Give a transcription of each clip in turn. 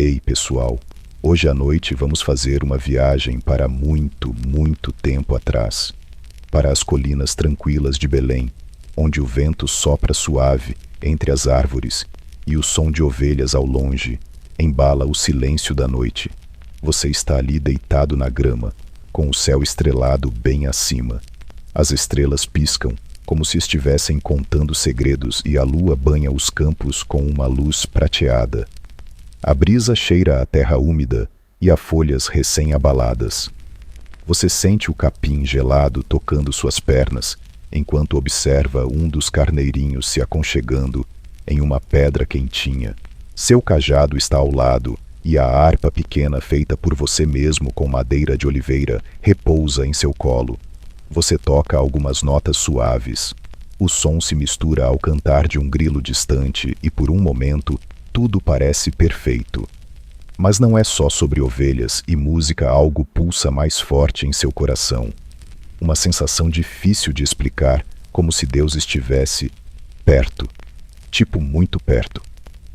Ei, pessoal, hoje à noite vamos fazer uma viagem para muito, muito tempo atrás, para as colinas tranquilas de Belém, onde o vento sopra suave entre as árvores e o som de ovelhas ao longe embala o silêncio da noite. Você está ali deitado na grama, com o céu estrelado bem acima. As estrelas piscam como se estivessem contando segredos e a lua banha os campos com uma luz prateada. A brisa cheira a terra úmida e a folhas recém-abaladas. Você sente o capim gelado tocando suas pernas, enquanto observa um dos carneirinhos se aconchegando em uma pedra quentinha. Seu cajado está ao lado e a harpa pequena feita por você mesmo com madeira de oliveira repousa em seu colo. Você toca algumas notas suaves. O som se mistura ao cantar de um grilo distante e por um momento tudo parece perfeito. Mas não é só sobre ovelhas e música, algo pulsa mais forte em seu coração. Uma sensação difícil de explicar, como se Deus estivesse perto, tipo muito perto,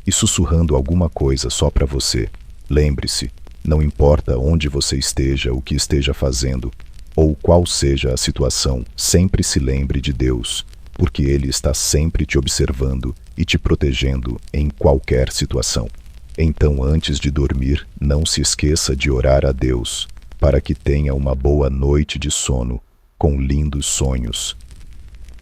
e sussurrando alguma coisa só para você. Lembre-se, não importa onde você esteja, o que esteja fazendo, ou qual seja a situação, sempre se lembre de Deus, porque Ele está sempre te observando e te protegendo em qualquer situação. Então, antes de dormir, não se esqueça de orar a Deus, para que tenha uma boa noite de sono, com lindos sonhos.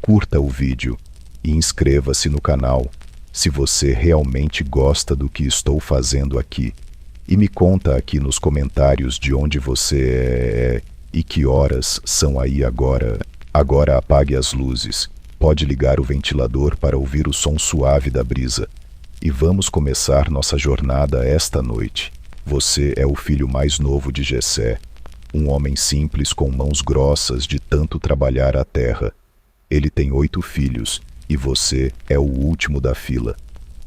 Curta o vídeo e inscreva-se no canal, se você realmente gosta do que estou fazendo aqui. E me conta aqui nos comentários de onde você é e que horas são aí agora. Agora apague as luzes. Pode ligar o ventilador para ouvir o som suave da brisa. E vamos começar nossa jornada esta noite. Você é o filho mais novo de Jessé, um homem simples com mãos grossas de tanto trabalhar a terra. Ele tem 8 filhos e você é o último da fila.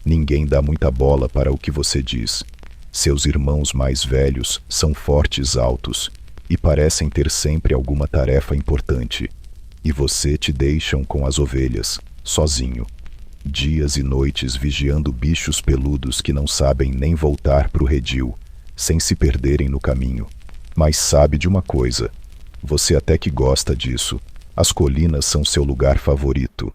Ninguém dá muita bola para o que você diz. Seus irmãos mais velhos são fortes, altos e parecem ter sempre alguma tarefa importante. E você te deixam com as ovelhas, sozinho. Dias e noites vigiando bichos peludos que não sabem nem voltar pro redil, sem se perderem no caminho. Mas sabe de uma coisa, você até que gosta disso. As colinas são seu lugar favorito.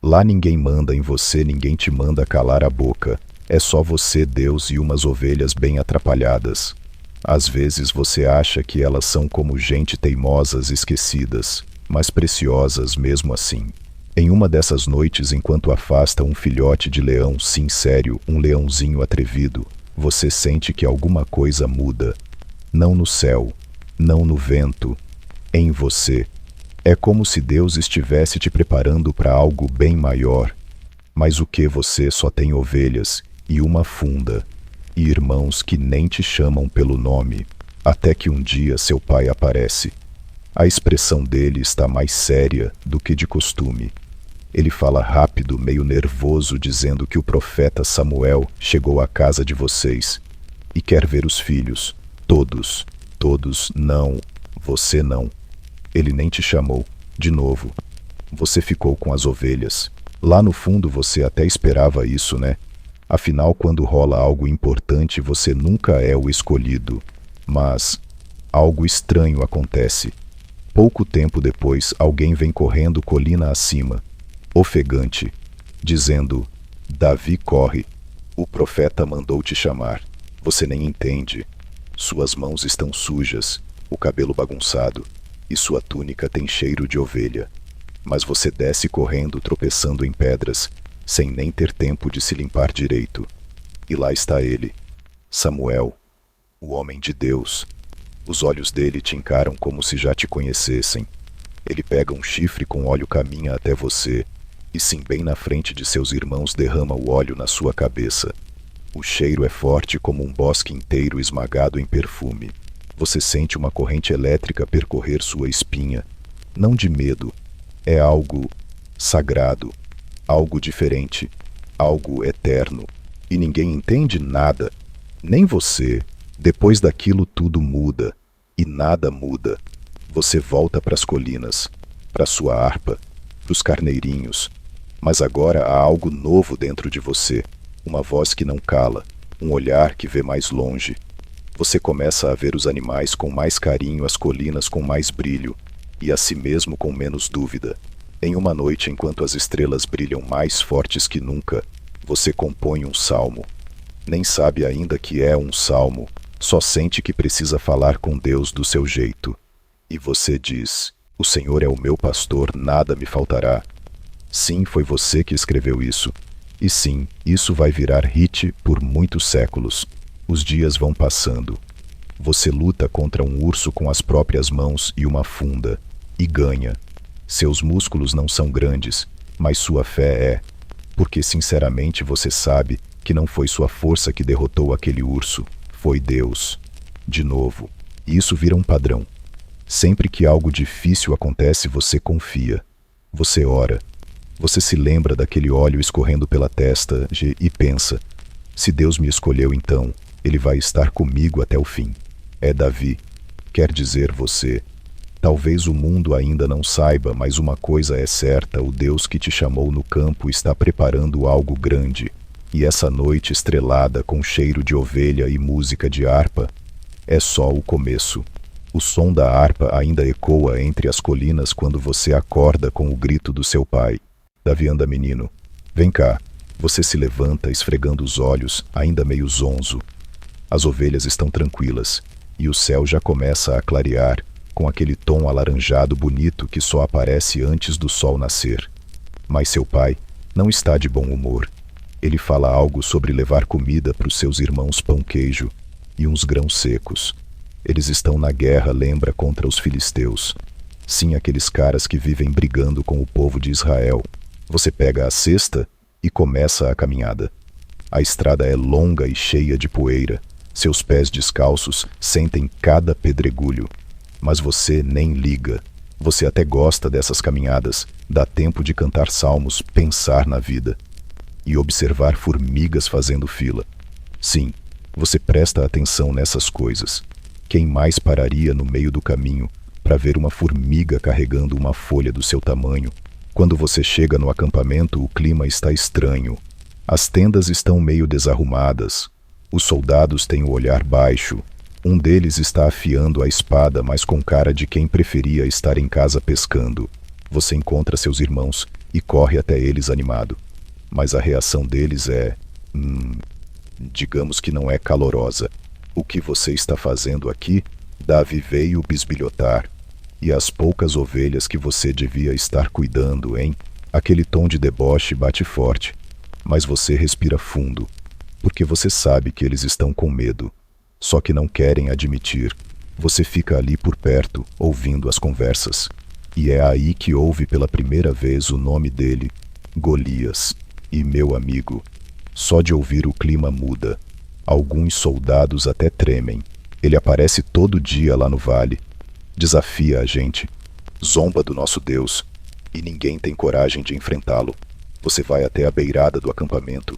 Lá ninguém manda em você, ninguém te manda calar a boca. É só você, Deus e umas ovelhas bem atrapalhadas. Às vezes você acha que elas são como gente teimosas, esquecidas, mas preciosas mesmo assim. Em uma dessas noites, enquanto afasta um filhote de leão, sim, sério, um leãozinho atrevido, você sente que alguma coisa muda. Não no céu, não no vento, em você. É como se Deus estivesse te preparando para algo bem maior. Mas o que você só tem ovelhas e uma funda, e irmãos que nem te chamam pelo nome, até que um dia seu pai aparece. A expressão dele está mais séria do que de costume. Ele fala rápido, meio nervoso, dizendo que o profeta Samuel chegou à casa de vocês e quer ver os filhos. Todos, não, você não. Ele nem te chamou. De novo, você ficou com as ovelhas. Lá no fundo você até esperava isso, né? Afinal, quando rola algo importante, você nunca é o escolhido. Mas algo estranho acontece. Pouco tempo depois, alguém vem correndo colina acima, ofegante, dizendo: Davi, corre. O profeta mandou te chamar. Você nem entende. Suas mãos estão sujas, o cabelo bagunçado, e sua túnica tem cheiro de ovelha. Mas você desce correndo, tropeçando em pedras, sem nem ter tempo de se limpar direito. E lá está ele, Samuel, o homem de Deus. Os olhos dele te encaram como se já te conhecessem. Ele pega um chifre com óleo, caminha até você, e sim, bem na frente de seus irmãos, derrama o óleo na sua cabeça. O cheiro é forte como um bosque inteiro esmagado em perfume. Você sente uma corrente elétrica percorrer sua espinha. Não de medo, é algo sagrado, algo diferente, algo eterno. E ninguém entende nada, nem você. Depois daquilo tudo muda, e nada muda. Você volta para as colinas, para sua harpa, para os carneirinhos. Mas agora há algo novo dentro de você, uma voz que não cala, um olhar que vê mais longe. Você começa a ver os animais com mais carinho, as colinas com mais brilho, e a si mesmo com menos dúvida. Em uma noite, enquanto as estrelas brilham mais fortes que nunca, você compõe um salmo. Nem sabe ainda que é um salmo, só sente que precisa falar com Deus do seu jeito. E você diz: "O Senhor é o meu pastor, nada me faltará." Sim, foi você que escreveu isso. E sim, isso vai virar hit por muitos séculos. Os dias vão passando. Você luta contra um urso com as próprias mãos e uma funda, e ganha. Seus músculos não são grandes, mas sua fé é. Porque sinceramente você sabe que não foi sua força que derrotou aquele urso, foi Deus. De novo, isso vira um padrão. Sempre que algo difícil acontece, você confia. Você ora. Você se lembra daquele óleo escorrendo pela testa e pensa: se Deus me escolheu, então Ele vai estar comigo até o fim. É Davi. Quer dizer você. Talvez o mundo ainda não saiba, mas uma coisa é certa: o Deus que te chamou no campo está preparando algo grande. E essa noite estrelada com cheiro de ovelha e música de harpa é só o começo. O som da harpa ainda ecoa entre as colinas quando você acorda com o grito do seu pai. Davi, anda, menino. Vem cá. Você se levanta, esfregando os olhos, ainda meio zonzo. As ovelhas estão tranquilas, e o céu já começa a clarear, com aquele tom alaranjado bonito que só aparece antes do sol nascer. Mas seu pai não está de bom humor. Ele fala algo sobre levar comida para os seus irmãos, pão-queijo e uns grãos secos. Eles estão na guerra, lembra, contra os filisteus. Sim, aqueles caras que vivem brigando com o povo de Israel. Você pega a cesta e começa a caminhada. A estrada é longa e cheia de poeira. Seus pés descalços sentem cada pedregulho. Mas você nem liga. Você até gosta dessas caminhadas. Dá tempo de cantar salmos, pensar na vida e observar formigas fazendo fila. Sim, você presta atenção nessas coisas. Quem mais pararia no meio do caminho para ver uma formiga carregando uma folha do seu tamanho? Quando você chega no acampamento, o clima está estranho. As tendas estão meio desarrumadas. Os soldados têm o olhar baixo. Um deles está afiando a espada, mas com cara de quem preferia estar em casa pescando. Você encontra seus irmãos e corre até eles animado. Mas a reação deles é... digamos que não é calorosa. O que você está fazendo aqui? Davi veio bisbilhotar. E as poucas ovelhas que você devia estar cuidando, hein? Aquele tom de deboche bate forte. Mas você respira fundo, porque você sabe que eles estão com medo. Só que não querem admitir. Você fica ali por perto, ouvindo as conversas. E é aí que ouve pela primeira vez o nome dele, Golias. E, meu amigo, só de ouvir o clima muda. Alguns soldados até tremem. Ele aparece todo dia lá no vale. Desafia a gente. Zomba do nosso Deus. E ninguém tem coragem de enfrentá-lo. Você vai até a beirada do acampamento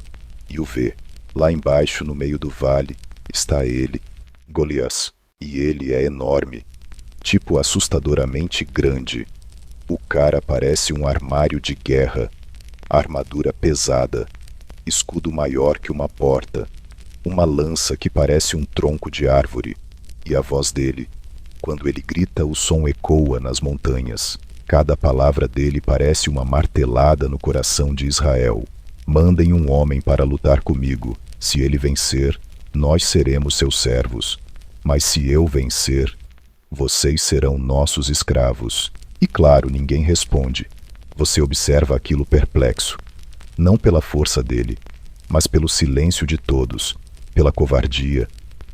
e o vê. Lá embaixo, no meio do vale, está ele, Golias. E ele é enorme. Tipo assustadoramente grande. O cara parece um armário de guerra. Armadura pesada, escudo maior que uma porta, uma lança que parece um tronco de árvore, e a voz dele, quando ele grita, o som ecoa nas montanhas. Cada palavra dele parece uma martelada no coração de Israel. Mandem um homem para lutar comigo. Se ele vencer, nós seremos seus servos. Mas se eu vencer, vocês serão nossos escravos. E claro, ninguém responde. Você observa aquilo perplexo, não pela força dele, mas pelo silêncio de todos, pela covardia,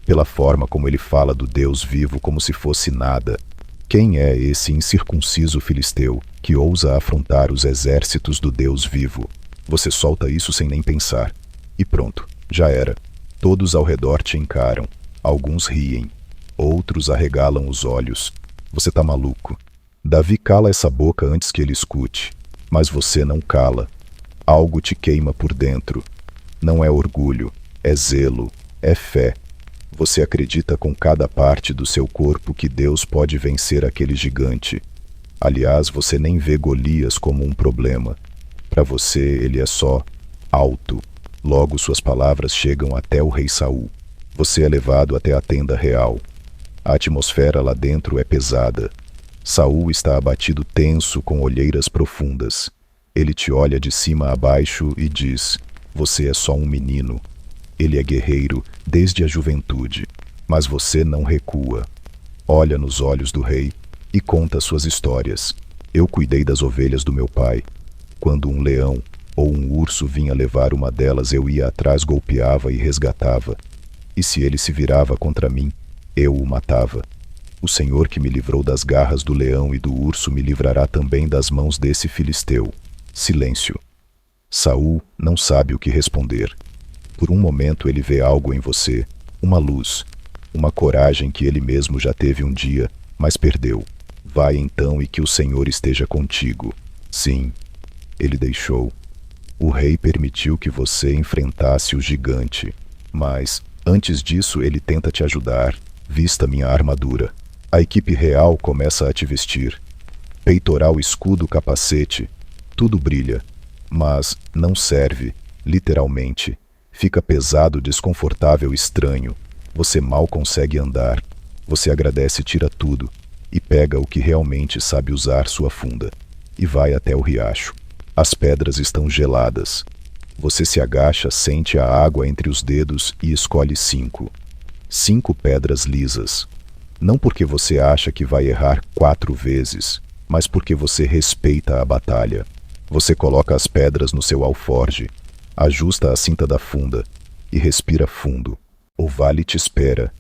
pela forma como ele fala do Deus vivo como se fosse nada. Quem é esse incircunciso filisteu que ousa afrontar os exércitos do Deus vivo? Você solta isso sem nem pensar. E pronto, já era. Todos ao redor te encaram. Alguns riem, outros arregalam os olhos. Você tá maluco. Davi cala essa boca antes que ele escute. Mas você não cala. Algo te queima por dentro. Não é orgulho, é zelo, é fé. Você acredita com cada parte do seu corpo que Deus pode vencer aquele gigante. Aliás, você nem vê Golias como um problema. Para você, ele é só alto. Logo suas palavras chegam até o rei Saul. Você é levado até a tenda real. A atmosfera lá dentro é pesada. Saul está abatido, tenso, com olheiras profundas. Ele te olha de cima a baixo e diz: você é só um menino. Ele é guerreiro desde a juventude, mas você não recua. Olha nos olhos do rei e conta suas histórias. Eu cuidei das ovelhas do meu pai. Quando um leão ou um urso vinha levar uma delas, eu ia atrás, golpeava e resgatava. E se ele se virava contra mim, eu o matava. O Senhor que me livrou das garras do leão e do urso me livrará também das mãos desse filisteu. Silêncio. Saul não sabe o que responder. Por um momento ele vê algo em você, uma luz, uma coragem que ele mesmo já teve um dia, mas perdeu. Vai então e que o Senhor esteja contigo. Sim, ele deixou. O rei permitiu que você enfrentasse o gigante, mas, antes disso, ele tenta te ajudar. Vista minha armadura. A equipe real começa a te vestir. Peitoral, escudo, capacete, tudo brilha, mas não serve, literalmente. Fica pesado, desconfortável, estranho. Você mal consegue andar. Você agradece, tira tudo e pega o que realmente sabe usar, sua funda, e vai até o riacho. As pedras estão geladas. Você se agacha, sente a água entre os dedos e escolhe 5. 5 pedras lisas. Não porque você acha que vai errar 4 vezes, mas porque você respeita a batalha. Você coloca as pedras no seu alforje, ajusta a cinta da funda e respira fundo. O vale te espera,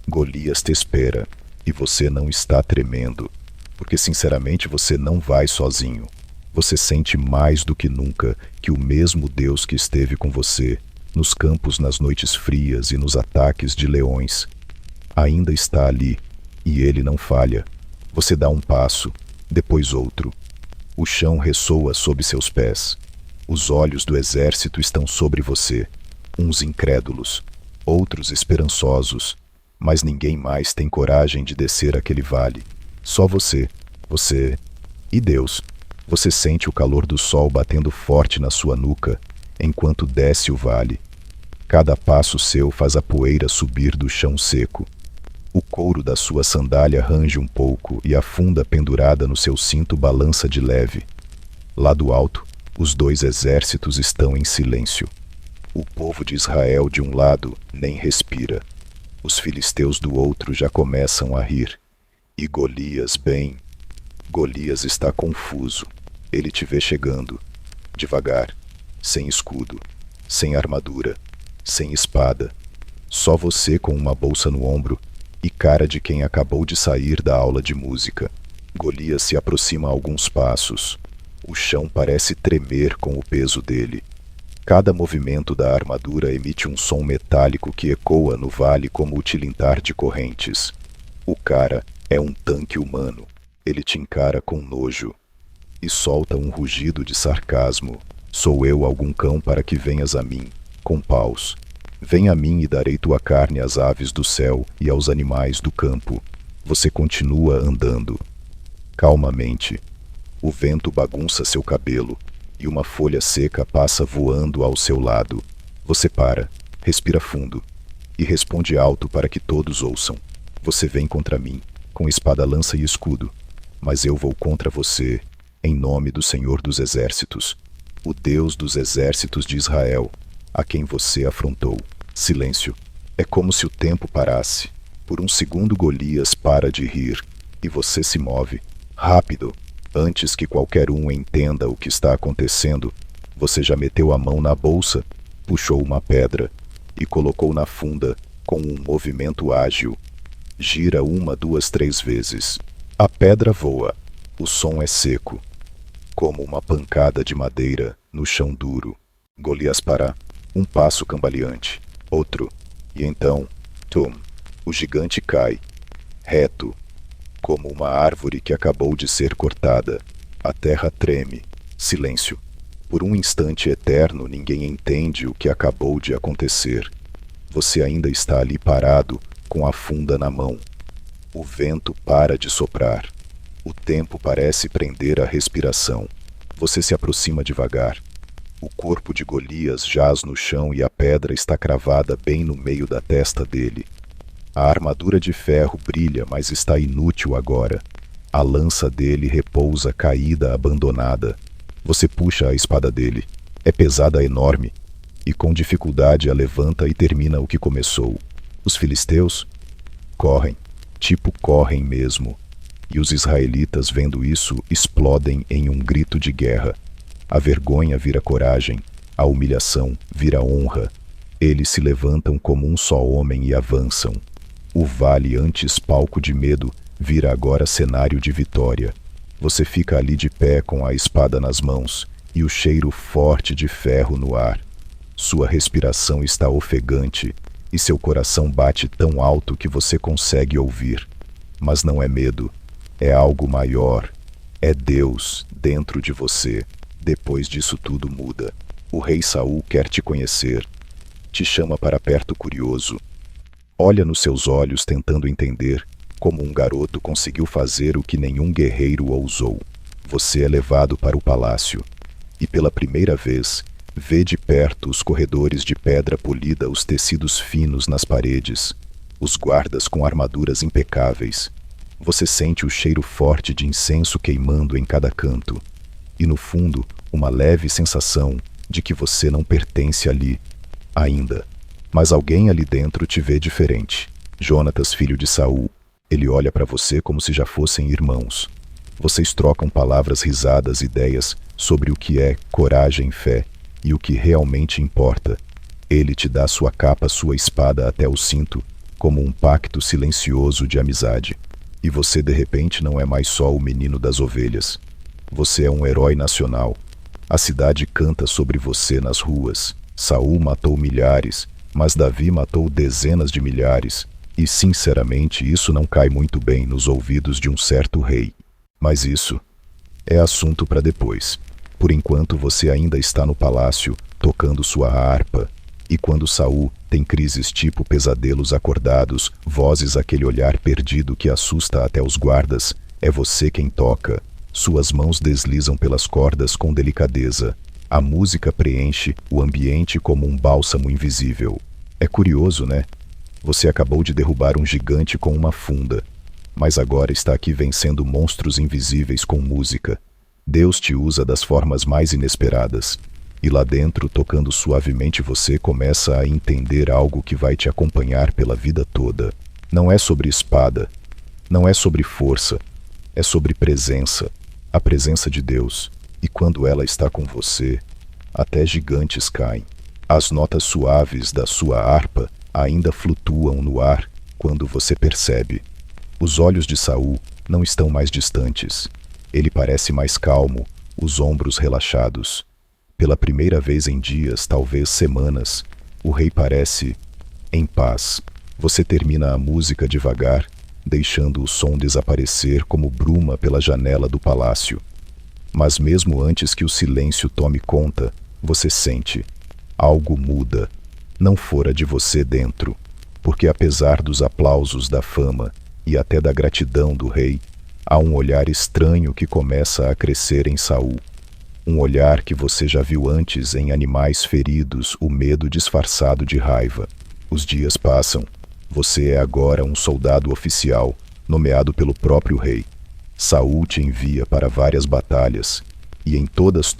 Golias te espera, e você não está tremendo, porque sinceramente você não vai sozinho. Você sente mais do que nunca que o mesmo Deus que esteve com você nos campos, nas noites frias e nos ataques de leões ainda está ali, e ele não falha. Você dá um passo, depois outro. O chão ressoa sob seus pés. Os olhos do exército estão sobre você, uns incrédulos, outros esperançosos, mas ninguém mais tem coragem de descer aquele vale. Só você e Deus. Você sente o calor do sol batendo forte na sua nuca enquanto desce o vale. Cada passo seu faz a poeira subir do chão seco. O couro da sua sandália range um pouco e a funda pendurada no seu cinto balança de leve. Lá do alto, os 2 exércitos estão em silêncio. O povo de Israel de um lado nem respira. Os filisteus do outro já começam a rir. E Golias está confuso. Ele te vê chegando, devagar, sem escudo, sem armadura, sem espada. Só você com uma bolsa no ombro e cara de quem acabou de sair da aula de música. Golias se aproxima a alguns passos. O chão parece tremer com o peso dele. Cada movimento da armadura emite um som metálico que ecoa no vale como o tilintar de correntes. O cara é um tanque humano. Ele te encara com nojo e solta um rugido de sarcasmo. Sou eu algum cão para que venhas a mim, com paus? Vem a mim e darei tua carne às aves do céu e aos animais do campo. Você continua andando. Calmamente. O vento bagunça seu cabelo e uma folha seca passa voando ao seu lado. Você para, respira fundo e responde alto para que todos ouçam. Você vem contra mim, com espada, lança e escudo, mas eu vou contra você, em nome do Senhor dos Exércitos, o Deus dos exércitos de Israel, a quem você afrontou. Silêncio. É como se o tempo parasse. Por um segundo Golias para de rir, e você se move. Rápido. Antes que qualquer um entenda o que está acontecendo, você já meteu a mão na bolsa, puxou uma pedra e colocou na funda com um movimento ágil. Gira 1, 2, 3 vezes. A pedra voa. O som é seco, como uma pancada de madeira no chão duro. Golias para. Um passo cambaleante. Outro. E então, tum, o gigante cai, reto, como uma árvore que acabou de ser cortada. A terra treme. Silêncio. Por um instante eterno, ninguém entende o que acabou de acontecer. Você ainda está ali parado, com a funda na mão. O vento para de soprar. O tempo parece prender a respiração. Você se aproxima devagar. O corpo de Golias jaz no chão e a pedra está cravada bem no meio da testa dele. A armadura de ferro brilha, mas está inútil agora. A lança dele repousa caída, abandonada. Você puxa a espada dele. É pesada, enorme, e com dificuldade a levanta e termina o que começou. Os filisteus correm, tipo correm mesmo. E os israelitas, vendo isso, explodem em um grito de guerra. A vergonha vira coragem, a humilhação vira honra. Eles se levantam como um só homem e avançam. O vale, antes palco de medo, vira agora cenário de vitória. Você fica ali de pé com a espada nas mãos e o cheiro forte de ferro no ar. Sua respiração está ofegante e seu coração bate tão alto que você consegue ouvir. Mas não é medo, é algo maior. É Deus dentro de você. Depois disso tudo muda. O rei Saul quer te conhecer. Te chama para perto curioso. Olha nos seus olhos tentando entender como um garoto conseguiu fazer o que nenhum guerreiro ousou. Você é levado para o palácio. E pela primeira vez, vê de perto os corredores de pedra polida, os tecidos finos nas paredes, os guardas com armaduras impecáveis. Você sente o cheiro forte de incenso queimando em cada canto. E no fundo, uma leve sensação de que você não pertence ali, ainda. Mas alguém ali dentro te vê diferente. Jonatas, filho de Saul. Ele olha para você como se já fossem irmãos. Vocês trocam palavras, risadas, ideias sobre o que é coragem, fé e o que realmente importa. Ele te dá sua capa, sua espada até o cinto, como um pacto silencioso de amizade. E você de repente não é mais só o menino das ovelhas. Você é um herói nacional. A cidade canta sobre você nas ruas. Saul matou milhares, mas Davi matou dezenas de milhares. E sinceramente isso não cai muito bem nos ouvidos de um certo rei. Mas isso é assunto para depois. Por enquanto você ainda está no palácio, tocando sua harpa. E quando Saul tem crises tipo pesadelos acordados, vozes, aquele olhar perdido que assusta até os guardas, é você quem toca. Suas mãos deslizam pelas cordas com delicadeza. A música preenche o ambiente como um bálsamo invisível. É curioso, né? Você acabou de derrubar um gigante com uma funda, mas agora está aqui vencendo monstros invisíveis com música. Deus te usa das formas mais inesperadas. E lá dentro, tocando suavemente, você começa a entender algo que vai te acompanhar pela vida toda. Não é sobre espada, não é sobre força, é sobre presença. A presença de Deus. E quando ela está com você, até gigantes caem. As notas suaves da sua harpa ainda flutuam no ar quando você percebe. Os olhos de Saul não estão mais distantes. Ele parece mais calmo, os ombros relaxados. Pela primeira vez em dias, talvez semanas, o rei parece em paz. Você termina a música devagar, deixando o som desaparecer como bruma pela janela do palácio. Mas mesmo antes que o silêncio tome conta, você sente. Algo muda. Não fora de você dentro. Porque apesar dos aplausos, da fama e até da gratidão do rei, há um olhar estranho que começa a crescer em Saul. Um olhar que você já viu antes em animais feridos, o medo disfarçado de raiva. Os dias passam. Você é agora um soldado oficial, nomeado pelo próprio rei. Saul te envia para várias batalhas, e em todas,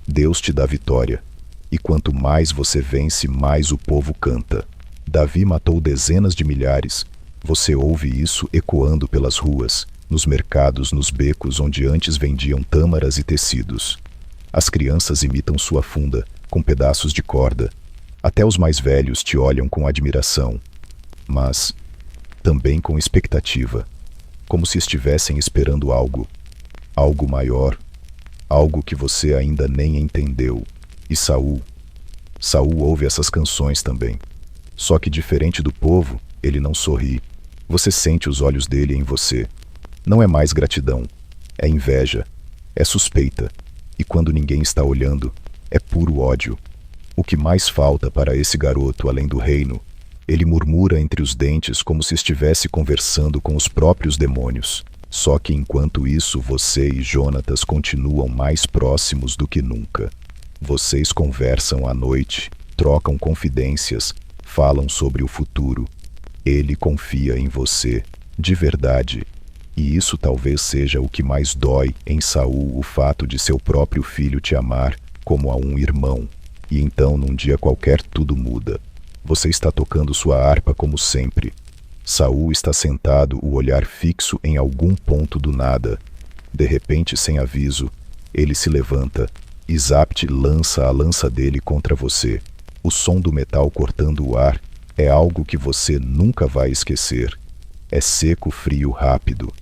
Deus te dá vitória. E quanto mais você vence, mais o povo canta. Davi matou dezenas de milhares. Você ouve isso ecoando pelas ruas, nos mercados, nos becos onde antes vendiam tâmaras e tecidos. As crianças imitam sua funda, com pedaços de corda. Até os mais velhos te olham com admiração, mas também com expectativa, como se estivessem esperando algo maior, algo que você ainda nem entendeu. E Saul ouve essas canções também. Só que diferente do povo, ele não sorri. Você sente os olhos dele em você. Não é mais gratidão, é inveja, é suspeita. E quando ninguém está olhando, é puro ódio. O que mais falta para esse garoto além do reino? Ele murmura entre os dentes como se estivesse conversando com os próprios demônios. Só que enquanto isso, você e Jonatas continuam mais próximos do que nunca. Vocês conversam à noite, trocam confidências, falam sobre o futuro. Ele confia em você, de verdade. E isso talvez seja o que mais dói em Saul, o fato de seu próprio filho te amar como a um irmão. E então, num dia qualquer, tudo muda. Você está tocando sua harpa como sempre. Saul está sentado, o olhar fixo em algum ponto do nada. De repente, sem aviso, ele se levanta e Zapt lança a lança dele contra você. O som do metal cortando o ar é algo que você nunca vai esquecer. É seco, frio, rápido.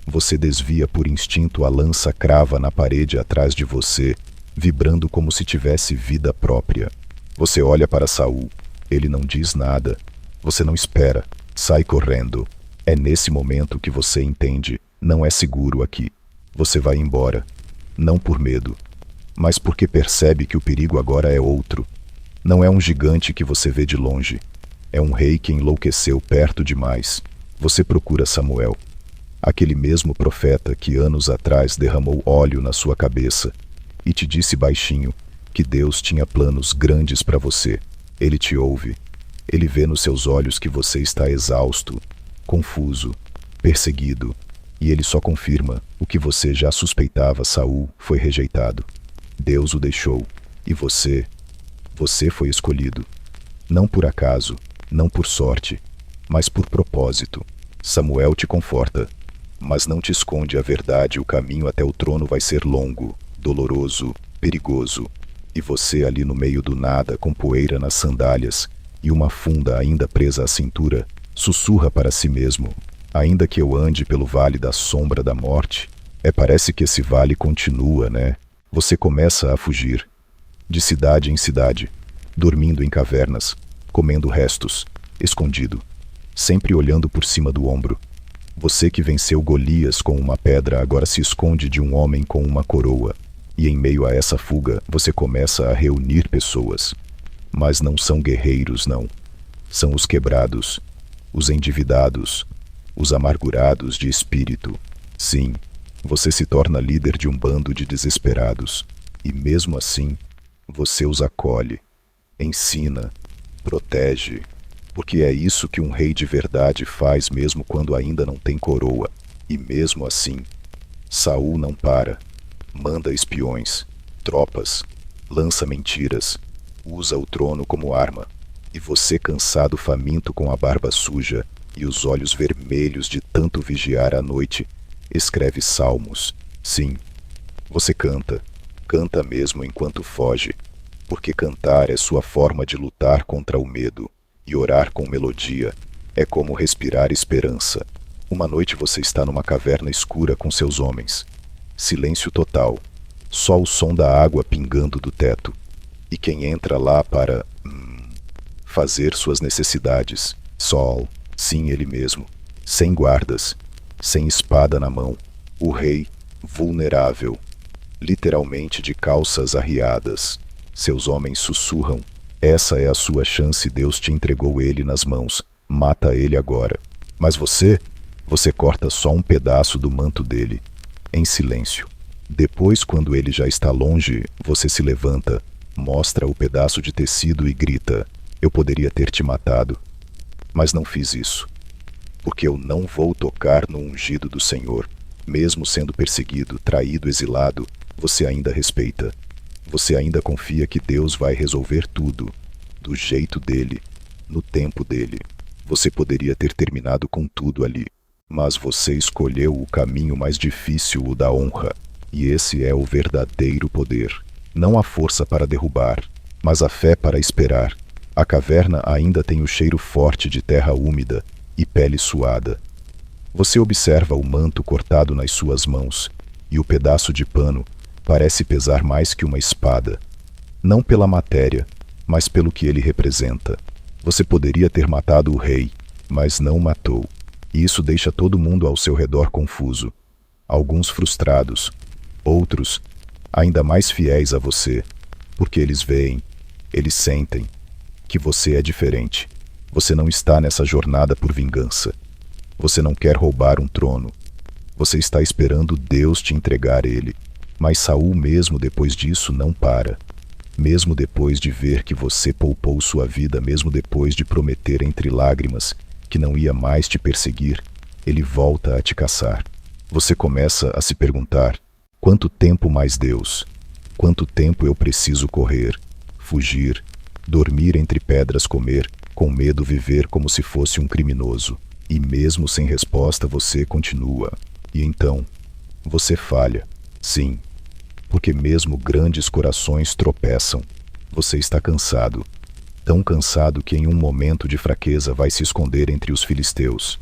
Você desvia por instinto, a lança crava na parede atrás de você, vibrando como se tivesse vida própria. Você olha para Saul. Ele não diz nada. Você não espera. Sai correndo. É nesse momento que você entende, não é seguro aqui. Você vai embora. Não por medo, mas porque percebe que o perigo agora é outro. Não é um gigante que você vê de longe. É um rei que enlouqueceu perto demais. Você procura Samuel, aquele mesmo profeta que anos atrás derramou óleo na sua cabeça e te disse baixinho que Deus tinha planos grandes para você. Ele te ouve. Ele vê nos seus olhos que você está exausto, confuso, perseguido, e ele só confirma o que você já suspeitava. Saul foi rejeitado. Deus o deixou, e você foi escolhido. Não por acaso, não por sorte, mas por propósito. Samuel te conforta, mas não te esconde a verdade. O caminho até o trono vai ser longo, doloroso, perigoso, e você ali no meio do nada, com poeira nas sandálias e uma funda ainda presa à cintura, sussurra para si mesmo: ainda que eu ande pelo vale da sombra da morte, parece que esse vale continua, né? Você começa a fugir, de cidade em cidade, dormindo em cavernas, comendo restos, escondido, sempre olhando por cima do ombro. Você que venceu Golias com uma pedra agora se esconde de um homem com uma coroa, e em meio a essa fuga você começa a reunir pessoas. Mas não são guerreiros, não. São os quebrados, os endividados, os amargurados de espírito. Sim, você se torna líder de um bando de desesperados. E mesmo assim, você os acolhe, ensina, protege, porque é isso que um rei de verdade faz mesmo quando ainda não tem coroa. E mesmo assim, Saul não para. Manda espiões, tropas, lança mentiras, usa o trono como arma. E você, cansado, faminto, com a barba suja e os olhos vermelhos de tanto vigiar à noite, escreve salmos. Sim, você canta mesmo enquanto foge, porque cantar é sua forma de lutar contra o medo, e orar com melodia é como respirar esperança. Uma noite você está numa caverna escura com seus homens. Silêncio total, só o som da água pingando do teto. E quem entra lá para fazer suas necessidades? Sol, sim, ele mesmo, sem guardas, sem espada na mão, o rei, vulnerável, literalmente de calças arriadas. Seus homens sussurram: essa é a sua chance, Deus te entregou ele nas mãos, mata ele agora. Mas você corta só um pedaço do manto dele, em silêncio. Depois, quando ele já está longe, você se levanta, mostra o pedaço de tecido e grita: eu poderia ter te matado, mas não fiz isso, porque eu não vou tocar no ungido do Senhor. Mesmo sendo perseguido, traído, exilado, você ainda respeita. Você ainda confia que Deus vai resolver tudo, do jeito dele, no tempo dele. Você poderia ter terminado com tudo ali, mas você escolheu o caminho mais difícil, o da honra. E esse é o verdadeiro poder. Não a força para derrubar, mas a fé para esperar. A caverna ainda tem o cheiro forte de terra úmida e pele suada. Você observa o manto cortado nas suas mãos, e o pedaço de pano parece pesar mais que uma espada. Não pela matéria, mas pelo que ele representa. Você poderia ter matado o rei, mas não matou. E isso deixa todo mundo ao seu redor confuso. Alguns frustrados, outros ainda mais fiéis a você, porque eles veem, eles sentem que você é diferente. Você não está nessa jornada por vingança. Você não quer roubar um trono. Você está esperando Deus te entregar ele. Mas Saul, mesmo depois disso, não para. Mesmo depois de ver que você poupou sua vida, mesmo depois de prometer entre lágrimas que não ia mais te perseguir, ele volta a te caçar. Você começa a se perguntar: quanto tempo mais, Deus? Quanto tempo eu preciso correr, fugir, dormir entre pedras, comer, com medo viver como se fosse um criminoso? E mesmo sem resposta você continua. E então, você falha. Sim, porque mesmo grandes corações tropeçam. Você está cansado. Tão cansado que em um momento de fraqueza vai se esconder entre os filisteus.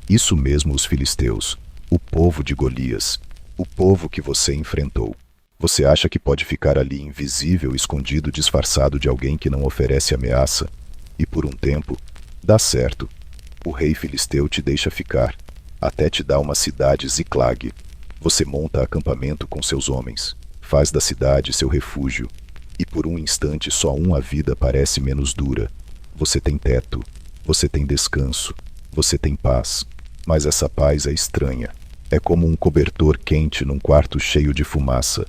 Isso mesmo, os filisteus. O povo de Golias. O povo que você enfrentou. Você acha que pode ficar ali invisível, escondido, disfarçado de alguém que não oferece ameaça? E por um tempo, dá certo. O rei filisteu te deixa ficar. Até te dá uma cidade, Ziclag. Você monta acampamento com seus homens. Faz da cidade seu refúgio. E por um instante só a vida parece menos dura. Você tem teto. Você tem descanso. Você tem paz. Mas essa paz é estranha. É como um cobertor quente num quarto cheio de fumaça.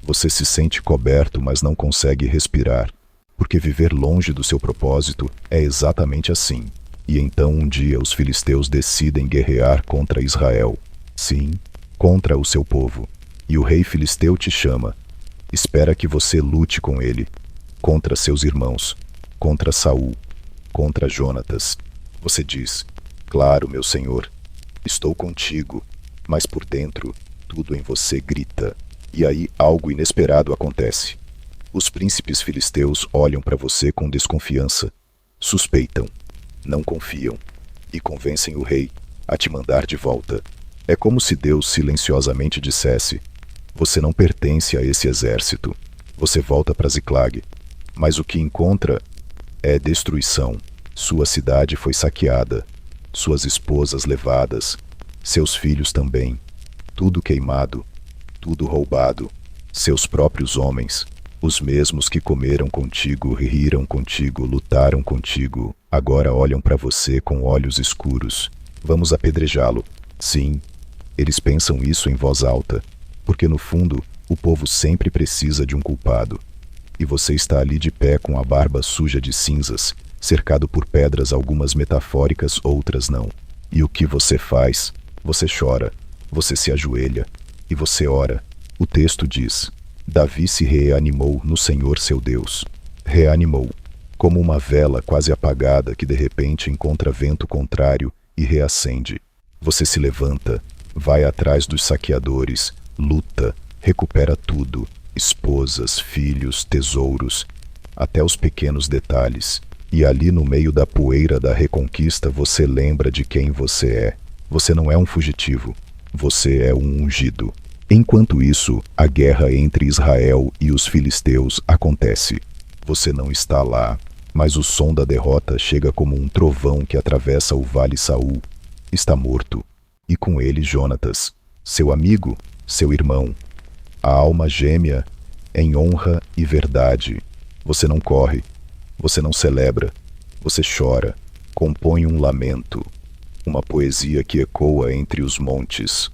Você se sente coberto, mas não consegue respirar. Porque viver longe do seu propósito é exatamente assim. E então um dia os filisteus decidem guerrear contra Israel. Sim, contra o seu povo. E o rei filisteu te chama. Espera que você lute com ele. Contra seus irmãos. Contra Saul. Contra Jonatas. Você diz: claro, meu senhor. Estou contigo. Mas por dentro, tudo em você grita. E aí algo inesperado acontece. Os príncipes filisteus olham para você com desconfiança. Suspeitam. Não confiam. E convencem o rei a te mandar de volta. É como se Deus silenciosamente dissesse: você não pertence a esse exército. Você volta para Ziclag. Mas o que encontra é destruição. Sua cidade foi saqueada. Suas esposas levadas. Seus filhos também. Tudo queimado. Tudo roubado. Seus próprios homens. Os mesmos que comeram contigo, riram contigo, lutaram contigo, agora olham para você com olhos escuros. Vamos apedrejá-lo. Sim, eles pensam isso em voz alta, porque no fundo, o povo sempre precisa de um culpado. E você está ali de pé com a barba suja de cinzas, cercado por pedras, algumas metafóricas, outras não. E o que você faz? Você chora, você se ajoelha, e você ora. O texto diz: Davi se reanimou no Senhor seu Deus. Reanimou, como uma vela quase apagada que de repente encontra vento contrário e reacende. Você se levanta, vai atrás dos saqueadores, luta, recupera tudo, esposas, filhos, tesouros, até os pequenos detalhes. E ali no meio da poeira da reconquista você lembra de quem você é. Você não é um fugitivo, você é um ungido. Enquanto isso, a guerra entre Israel e os filisteus acontece. Você não está lá, mas o som da derrota chega como um trovão que atravessa o vale. Saul está morto, e com ele Jonatas, seu amigo, seu irmão. A alma gêmea em honra e verdade. Você não corre, você não celebra, você chora, compõe um lamento, uma poesia que ecoa entre os montes.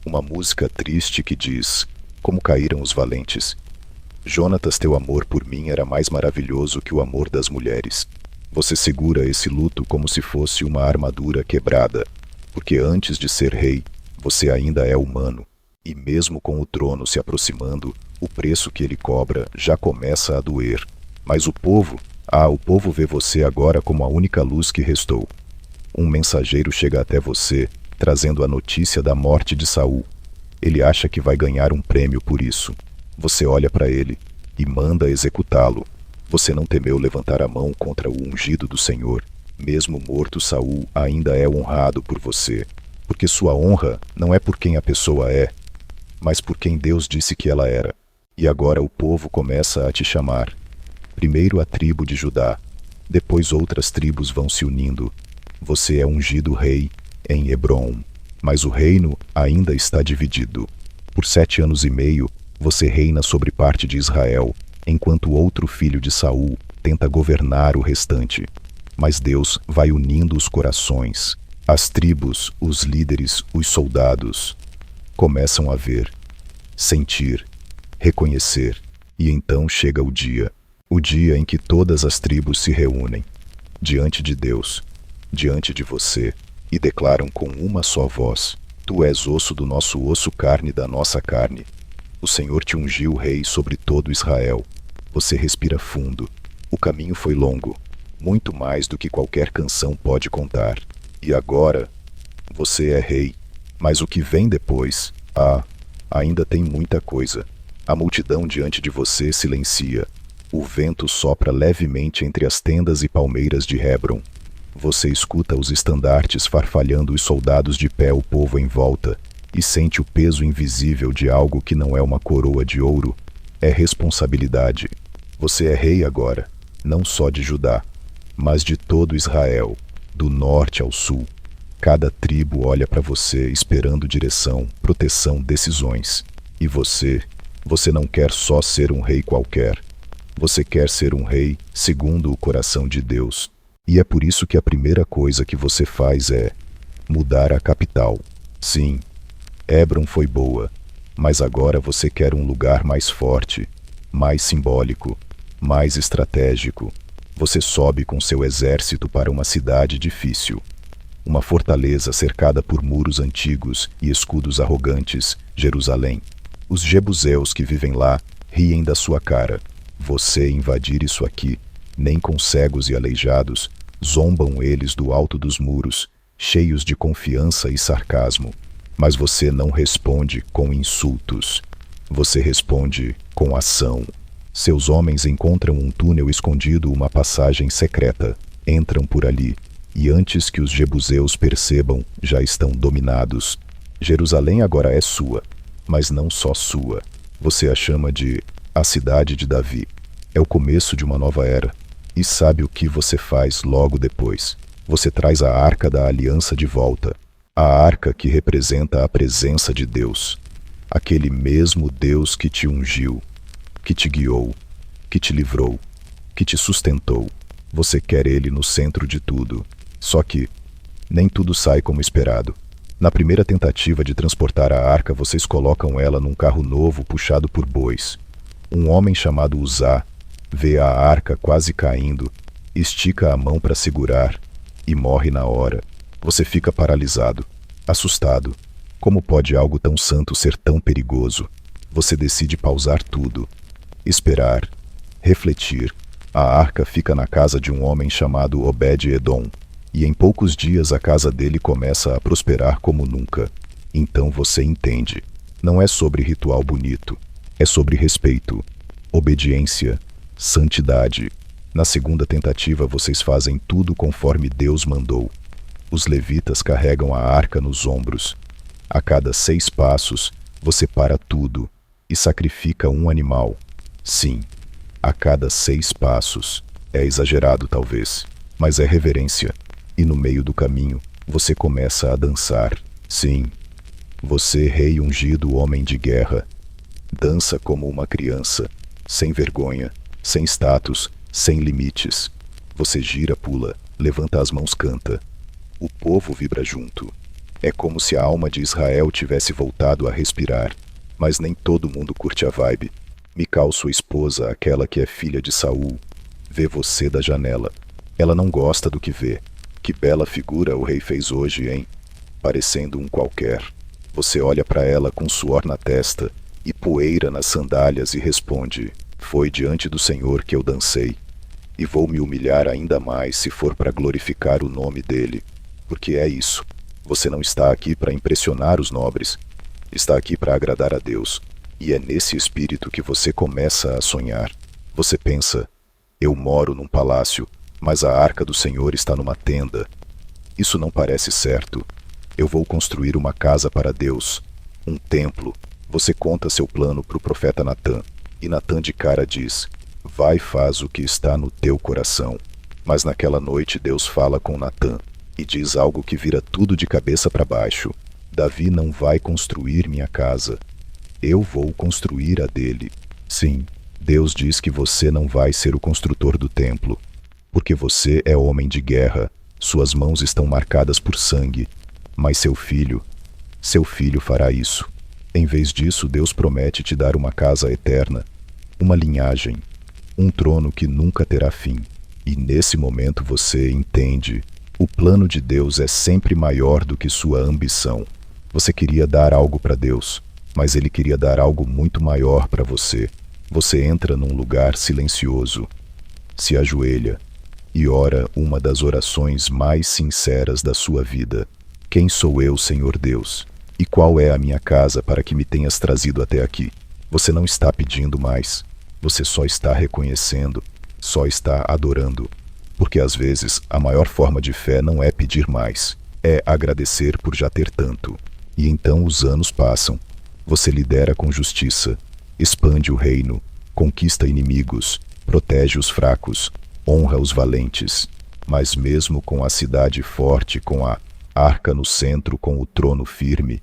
Uma música triste que diz: como caíram os valentes. Jonatas, teu amor por mim era mais maravilhoso que o amor das mulheres. Você segura esse luto como se fosse uma armadura quebrada, porque antes de ser rei, você ainda é humano. E mesmo com o trono se aproximando, o preço que ele cobra já começa a doer. Mas o povo vê você agora como a única luz que restou. Um mensageiro chega até você, trazendo a notícia da morte de Saul. Ele acha que vai ganhar um prêmio por isso. Você olha para ele e manda executá-lo. Você não temeu levantar a mão contra o ungido do Senhor. Mesmo morto, Saul ainda é honrado por você, porque sua honra não é por quem a pessoa é, mas por quem Deus disse que ela era. E agora o povo começa a te chamar. Primeiro a tribo de Judá, depois outras tribos vão se unindo. Você é ungido rei em Hebrom, mas o reino ainda está dividido. Por 7 anos e meio, você reina sobre parte de Israel, enquanto outro filho de Saul tenta governar o restante. Mas Deus vai unindo os corações. As tribos, os líderes, os soldados começam a ver, sentir, reconhecer. E então chega o dia. o dia em que todas as tribos se reúnem diante de Deus, diante de você, e declaram com uma só voz: Tu és osso do nosso osso, carne da nossa carne. O Senhor te ungiu rei sobre todo Israel. Você respira fundo. O caminho foi longo, muito mais do que qualquer canção pode contar. E agora, você é rei. Mas o que vem depois? Ainda tem muita coisa. A multidão diante de você silencia. O vento sopra levemente entre as tendas e palmeiras de Hebron. Você escuta os estandartes farfalhando, os soldados de pé, o povo em volta, e sente o peso invisível de algo que não é uma coroa de ouro. É responsabilidade. Você é rei agora, não só de Judá, mas de todo Israel, do norte ao sul. Cada tribo olha para você esperando direção, proteção, decisões. E você não quer só ser um rei qualquer. Você quer ser um rei segundo o coração de Deus. E é por isso que a primeira coisa que você faz é mudar a capital. Sim, Hebron foi boa, mas agora você quer um lugar mais forte, mais simbólico, mais estratégico. Você sobe com seu exército para uma cidade difícil. Uma fortaleza cercada por muros antigos e escudos arrogantes, Jerusalém. Os jebuseus que vivem lá riem da sua cara. Você invadir isso aqui, nem com cegos e aleijados, zombam eles do alto dos muros, cheios de confiança e sarcasmo. Mas você não responde com insultos. Você responde com ação. Seus homens encontram um túnel escondido, uma passagem secreta. Entram por ali, e antes que os jebuseus percebam, já estão dominados. Jerusalém agora é sua, mas não só sua. Você a chama de a cidade de Davi. É o começo de uma nova era. E sabe o que você faz logo depois? Você traz a Arca da Aliança de volta. A arca que representa a presença de Deus. Aquele mesmo Deus que te ungiu, que te guiou, que te livrou, que te sustentou. Você quer ele no centro de tudo. Só que nem tudo sai como esperado. Na primeira tentativa de transportar a arca, vocês colocam ela num carro novo puxado por bois. Um homem chamado Uzá vê a arca quase caindo, estica a mão para segurar e morre na hora. Você fica paralisado, assustado. Como pode algo tão santo ser tão perigoso? Você decide pausar tudo, esperar, refletir. A arca fica na casa de um homem chamado Obed-Edom, e em poucos dias a casa dele começa a prosperar como nunca. Então você entende. Não é sobre ritual bonito, é sobre respeito, obediência, santidade. Na segunda tentativa vocês fazem tudo conforme Deus mandou. Os levitas carregam a arca nos ombros. A cada 6 passos, você para tudo e sacrifica um animal. Sim, a cada 6 passos. É exagerado talvez, mas é reverência. E no meio do caminho, você começa a dançar. Sim, você, rei ungido, homem de guerra, dança como uma criança, sem vergonha, sem status, sem limites. Você gira, pula, levanta as mãos, canta. O povo vibra junto. É como se a alma de Israel tivesse voltado a respirar. Mas nem todo mundo curte a vibe. Mical, sua esposa, aquela que é filha de Saul, vê você da janela. Ela não gosta do que vê. Que bela figura o rei fez hoje, hein? Parecendo um qualquer. Você olha para ela com suor na testa e poeira nas sandálias e responde: Foi diante do Senhor que eu dancei. E vou me humilhar ainda mais se for para glorificar o nome dele. Porque é isso. Você não está aqui para impressionar os nobres. Está aqui para agradar a Deus. E é nesse espírito que você começa a sonhar. Você pensa: eu moro num palácio, mas a arca do Senhor está numa tenda. Isso não parece certo. Eu vou construir uma casa para Deus, um templo. Você conta seu plano para o profeta Natã. E Natã de cara diz: vai, faz o que está no teu coração. Mas naquela noite Deus fala com Natã e diz algo que vira tudo de cabeça para baixo. Davi não vai construir minha casa. Eu vou construir a dele. Sim, Deus diz que você não vai ser o construtor do templo, porque você é homem de guerra, suas mãos estão marcadas por sangue, mas seu filho fará isso. Em vez disso, Deus promete te dar uma casa eterna, uma linhagem, um trono que nunca terá fim. E nesse momento você entende: o plano de Deus é sempre maior do que sua ambição. Você queria dar algo para Deus, mas Ele queria dar algo muito maior para você. Você entra num lugar silencioso, se ajoelha e ora uma das orações mais sinceras da sua vida. Quem sou eu, Senhor Deus? E qual é a minha casa para que me tenhas trazido até aqui? Você não está pedindo mais. Você só está reconhecendo, só está adorando. Porque às vezes a maior forma de fé não é pedir mais, é agradecer por já ter tanto. E então os anos passam. Você lidera com justiça, expande o reino, conquista inimigos, protege os fracos, honra os valentes. Mas mesmo com a cidade forte, com a arca no centro, com o trono firme,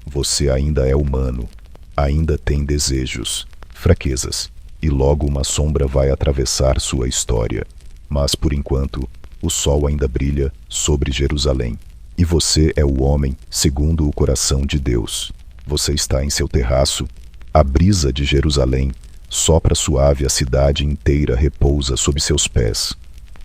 você ainda é humano, ainda tem desejos, fraquezas, e logo uma sombra vai atravessar sua história. Mas por enquanto, o sol ainda brilha sobre Jerusalém. E você é o homem segundo o coração de Deus. Você está em seu terraço. A brisa de Jerusalém sopra suave, a cidade inteira repousa sob seus pés.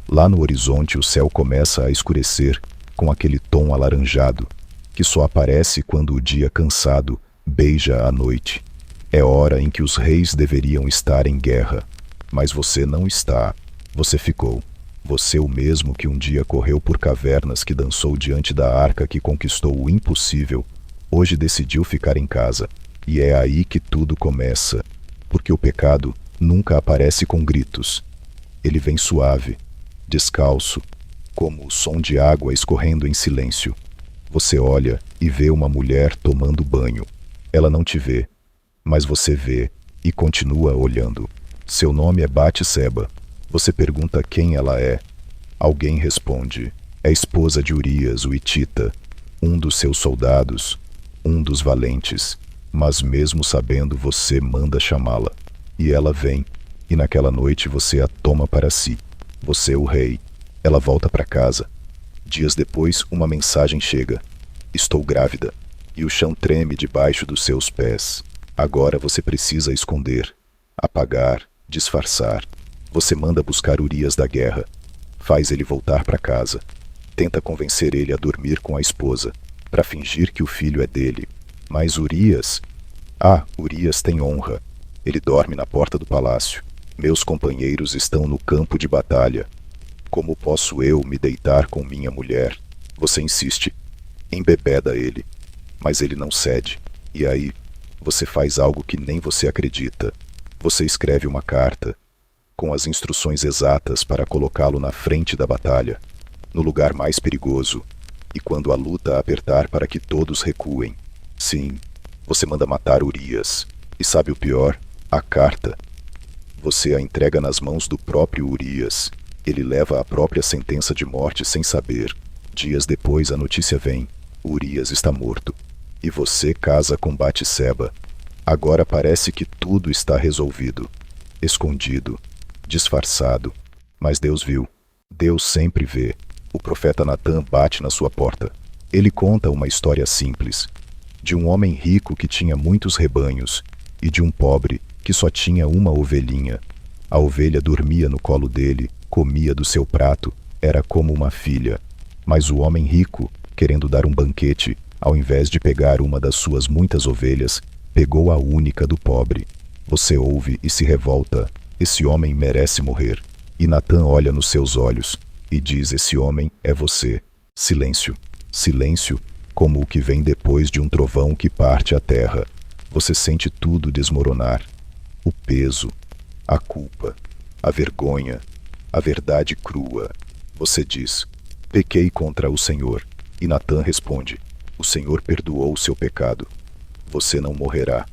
Lá no horizonte o céu começa a escurecer com aquele tom alaranjado que só aparece quando o dia cansado beija a noite. É hora em que os reis deveriam estar em guerra, mas você não está. Você ficou. Você, o mesmo que um dia correu por cavernas, que dançou diante da arca, que conquistou o impossível, hoje decidiu ficar em casa. E é aí que tudo começa, porque o pecado nunca aparece com gritos. Ele vem suave, descalço, como o som de água escorrendo em silêncio. Você olha e vê uma mulher tomando banho. Ela não te vê, mas você vê e continua olhando. Seu nome é Batseba. Você pergunta quem ela é. Alguém responde: é esposa de Urias, o hitita, um dos seus soldados, um dos valentes. Mas mesmo sabendo, você manda chamá-la. E ela vem, e naquela noite você a toma para si. Você, o rei. Ela volta para casa. Dias depois, uma mensagem chega: estou grávida. E o chão treme debaixo dos seus pés. Agora você precisa esconder, apagar, disfarçar. Você manda buscar Urias da guerra. Faz ele voltar para casa. Tenta convencer ele a dormir com a esposa, para fingir que o filho é dele. Mas Urias... Urias tem honra. Ele dorme na porta do palácio. Meus companheiros estão no campo de batalha. Como posso eu me deitar com minha mulher? Você insiste. Embebeda ele. Mas ele não cede. E aí, você faz algo que nem você acredita. Você escreve uma carta com as instruções exatas para colocá-lo na frente da batalha, no lugar mais perigoso, e quando a luta apertar, para que todos recuem. Sim, você manda matar Urias. E sabe o pior? A carta. Você a entrega nas mãos do próprio Urias. Ele leva a própria sentença de morte sem saber. Dias depois a notícia vem: Urias está morto. E você casa com Batseba. Agora parece que tudo está resolvido. Escondido, disfarçado. Mas Deus viu. Deus sempre vê. O profeta Natã bate na sua porta. Ele conta uma história simples, de um homem rico que tinha muitos rebanhos e de um pobre que só tinha uma ovelhinha. A ovelha dormia no colo dele, comia do seu prato, era como uma filha. Mas o homem rico, querendo dar um banquete, ao invés de pegar uma das suas muitas ovelhas, pegou a única do pobre. Você ouve e se revolta. Esse homem merece morrer. E Natã olha nos seus olhos e diz: esse homem é você. Silêncio. Silêncio, como o que vem depois de um trovão que parte a terra. Você sente tudo desmoronar. O peso, a culpa, a vergonha, a verdade crua. Você diz: pequei contra o Senhor. E Natã responde: o Senhor perdoou o seu pecado. Você não morrerá,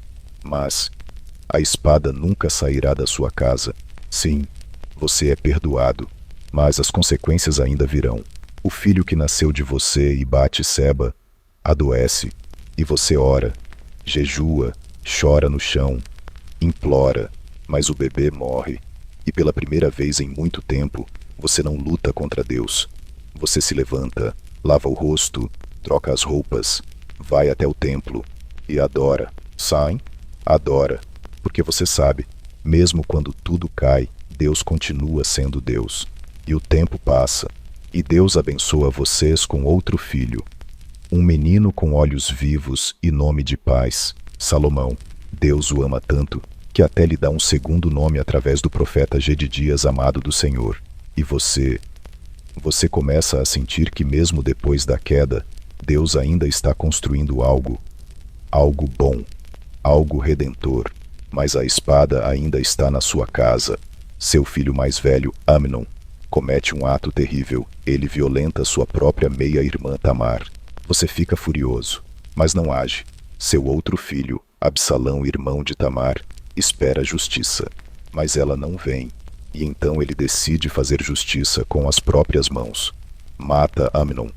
mas a espada nunca sairá da sua casa. Sim, você é perdoado, mas as consequências ainda virão. O filho que nasceu de você e Batseba adoece, e você ora, jejua, chora no chão, implora, mas o bebê morre. E pela primeira vez em muito tempo, você não luta contra Deus. Você se levanta, lava o rosto, troca as roupas, vai até o templo e adora. Sai, adora, porque você sabe, mesmo quando tudo cai, Deus continua sendo Deus. E o tempo passa, e Deus abençoa vocês com outro filho, um menino com olhos vivos e nome de paz, Salomão. Deus o ama tanto que até lhe dá um segundo nome através do profeta Jedidias, amado do Senhor. E você começa a sentir que mesmo depois da queda, Deus ainda está construindo algo bom, algo redentor. Mas a espada ainda está na sua casa. Seu filho mais velho, Amnon, comete um ato terrível. Ele violenta sua própria meia-irmã Tamar. Você fica furioso, mas não age. Seu outro filho, Absalão, irmão de Tamar, espera justiça, mas ela não vem. E então ele decide fazer justiça com as próprias mãos. Mata Amnon.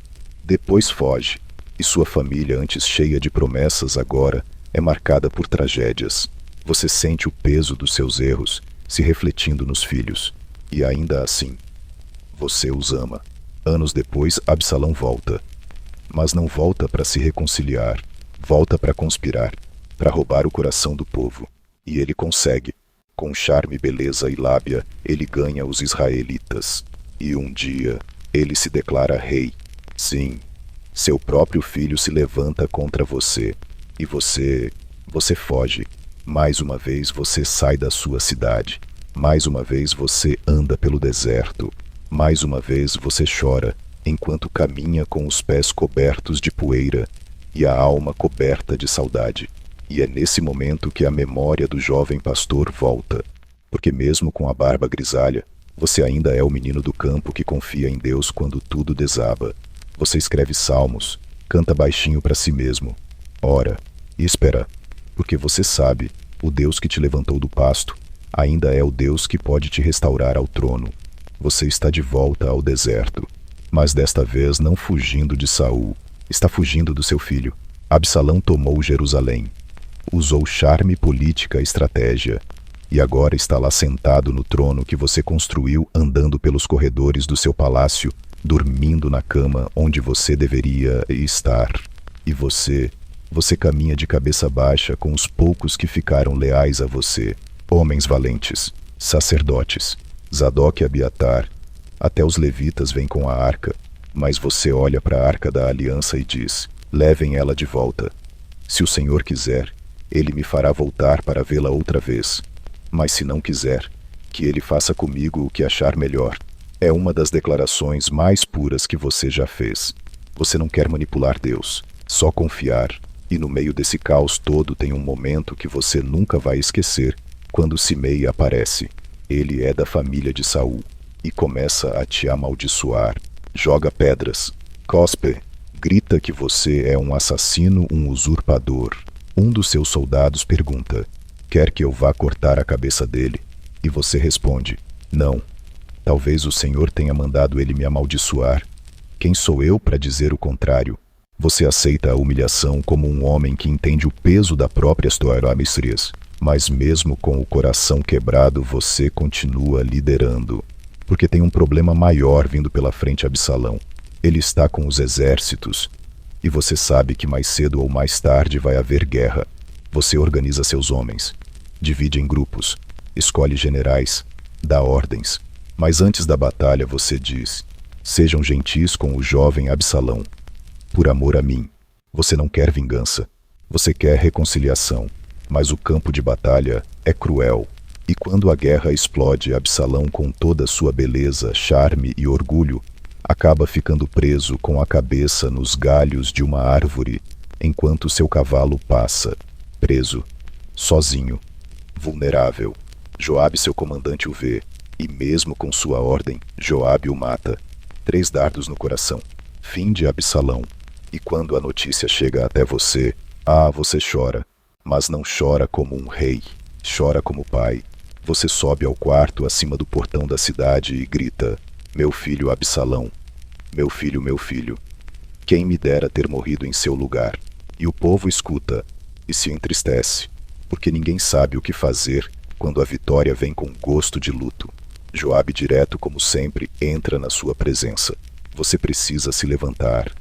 Depois foge, e sua família, antes cheia de promessas, agora é marcada por tragédias. Você sente o peso dos seus erros se refletindo nos filhos. E ainda assim, você os ama. Anos depois, Absalão volta. Mas não volta para se reconciliar. Volta para conspirar, para roubar o coração do povo. E ele consegue. Com charme, beleza e lábia, ele ganha os israelitas. E um dia, ele se declara rei. Sim, seu próprio filho se levanta contra você. E você foge. Mais uma vez você sai da sua cidade. Mais uma vez você anda pelo deserto. Mais uma vez você chora, enquanto caminha com os pés cobertos de poeira e a alma coberta de saudade. E é nesse momento que a memória do jovem pastor volta. Porque mesmo com a barba grisalha, você ainda é o menino do campo que confia em Deus quando tudo desaba. Você escreve salmos, canta baixinho para si mesmo, ora e espera, porque você sabe, o Deus que te levantou do pasto ainda é o Deus que pode te restaurar ao trono. Você está de volta ao deserto, mas desta vez não fugindo de Saul, está fugindo do seu filho. Absalão tomou Jerusalém, usou charme, política, estratégia, e agora está lá sentado no trono que você construiu, andando pelos corredores do seu palácio, dormindo na cama onde você deveria estar. E você caminha de cabeça baixa com os poucos que ficaram leais a você, homens valentes, sacerdotes, Zadok e Abiatar. Até os levitas vêm com a arca, mas você olha para a arca da aliança e diz: levem ela de volta. Se o Senhor quiser, ele me fará voltar para vê-la outra vez. Mas se não quiser, que ele faça comigo o que achar melhor. É uma das declarações mais puras que você já fez. Você não quer manipular Deus, só confiar. E no meio desse caos todo tem um momento que você nunca vai esquecer, quando Simei aparece. Ele é da família de Saul e começa a te amaldiçoar. Joga pedras, cospe, grita que você é um assassino, um usurpador. Um dos seus soldados pergunta: quer que eu vá cortar a cabeça dele? E você responde: não. Talvez o Senhor tenha mandado ele me amaldiçoar. Quem sou eu para dizer o contrário? Você aceita a humilhação como um homem que entende o peso da própria história, mas mesmo com o coração quebrado, você continua liderando. Porque tem um problema maior vindo pela frente. Absalão. Ele está com os exércitos. E você sabe que mais cedo ou mais tarde vai haver guerra. Você organiza seus homens, divide em grupos, escolhe generais, dá ordens. Mas antes da batalha você diz: sejam gentis com o jovem Absalão. Por amor a mim. Você não quer vingança. Você quer reconciliação. Mas o campo de batalha é cruel. E quando a guerra explode, Absalão, com toda sua beleza, charme e orgulho, acaba ficando preso com a cabeça nos galhos de uma árvore, enquanto seu cavalo passa, preso, sozinho, vulnerável. Joabe, seu comandante, o vê, e mesmo com sua ordem, Joabe o mata. 3 dardos no coração. Fim de Absalão. E quando a notícia chega até você, você chora, mas não chora como um rei, chora como pai. Você sobe ao quarto acima do portão da cidade e grita: meu filho Absalão, meu filho, meu filho. Quem me dera ter morrido em seu lugar. E o povo escuta e se entristece, porque ninguém sabe o que fazer quando a vitória vem com gosto de luto. Joabe, direto como sempre, entra na sua presença. Você precisa se levantar,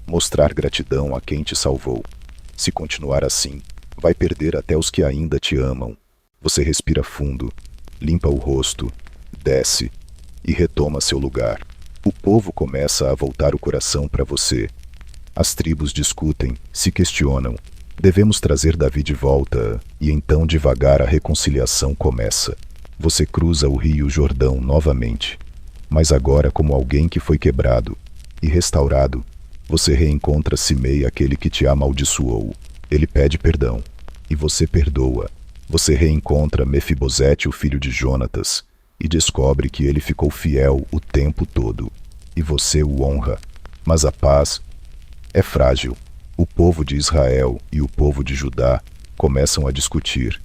mostrar gratidão a quem te salvou. Se continuar assim, vai perder até os que ainda te amam. Você respira fundo, limpa o rosto, desce e retoma seu lugar. O povo começa a voltar o coração para você. As tribos discutem, se questionam. Devemos trazer Davi de volta, e então devagar a reconciliação começa. Você cruza o rio Jordão novamente, mas agora como alguém que foi quebrado e restaurado. Você reencontra Simei, aquele que te amaldiçoou. Ele pede perdão, e você perdoa. Você reencontra Mefibosete, o filho de Jonatas, e descobre que ele ficou fiel o tempo todo, e você o honra. Mas a paz é frágil. O povo de Israel e o povo de Judá começam a discutir.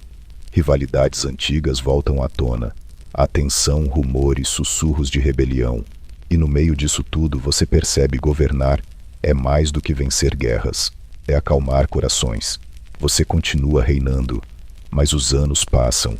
Rivalidades antigas voltam à tona. Há tensão, rumores, sussurros de rebelião. E no meio disso tudo você percebe: governar é mais do que vencer guerras. É acalmar corações. Você continua reinando, mas os anos passam.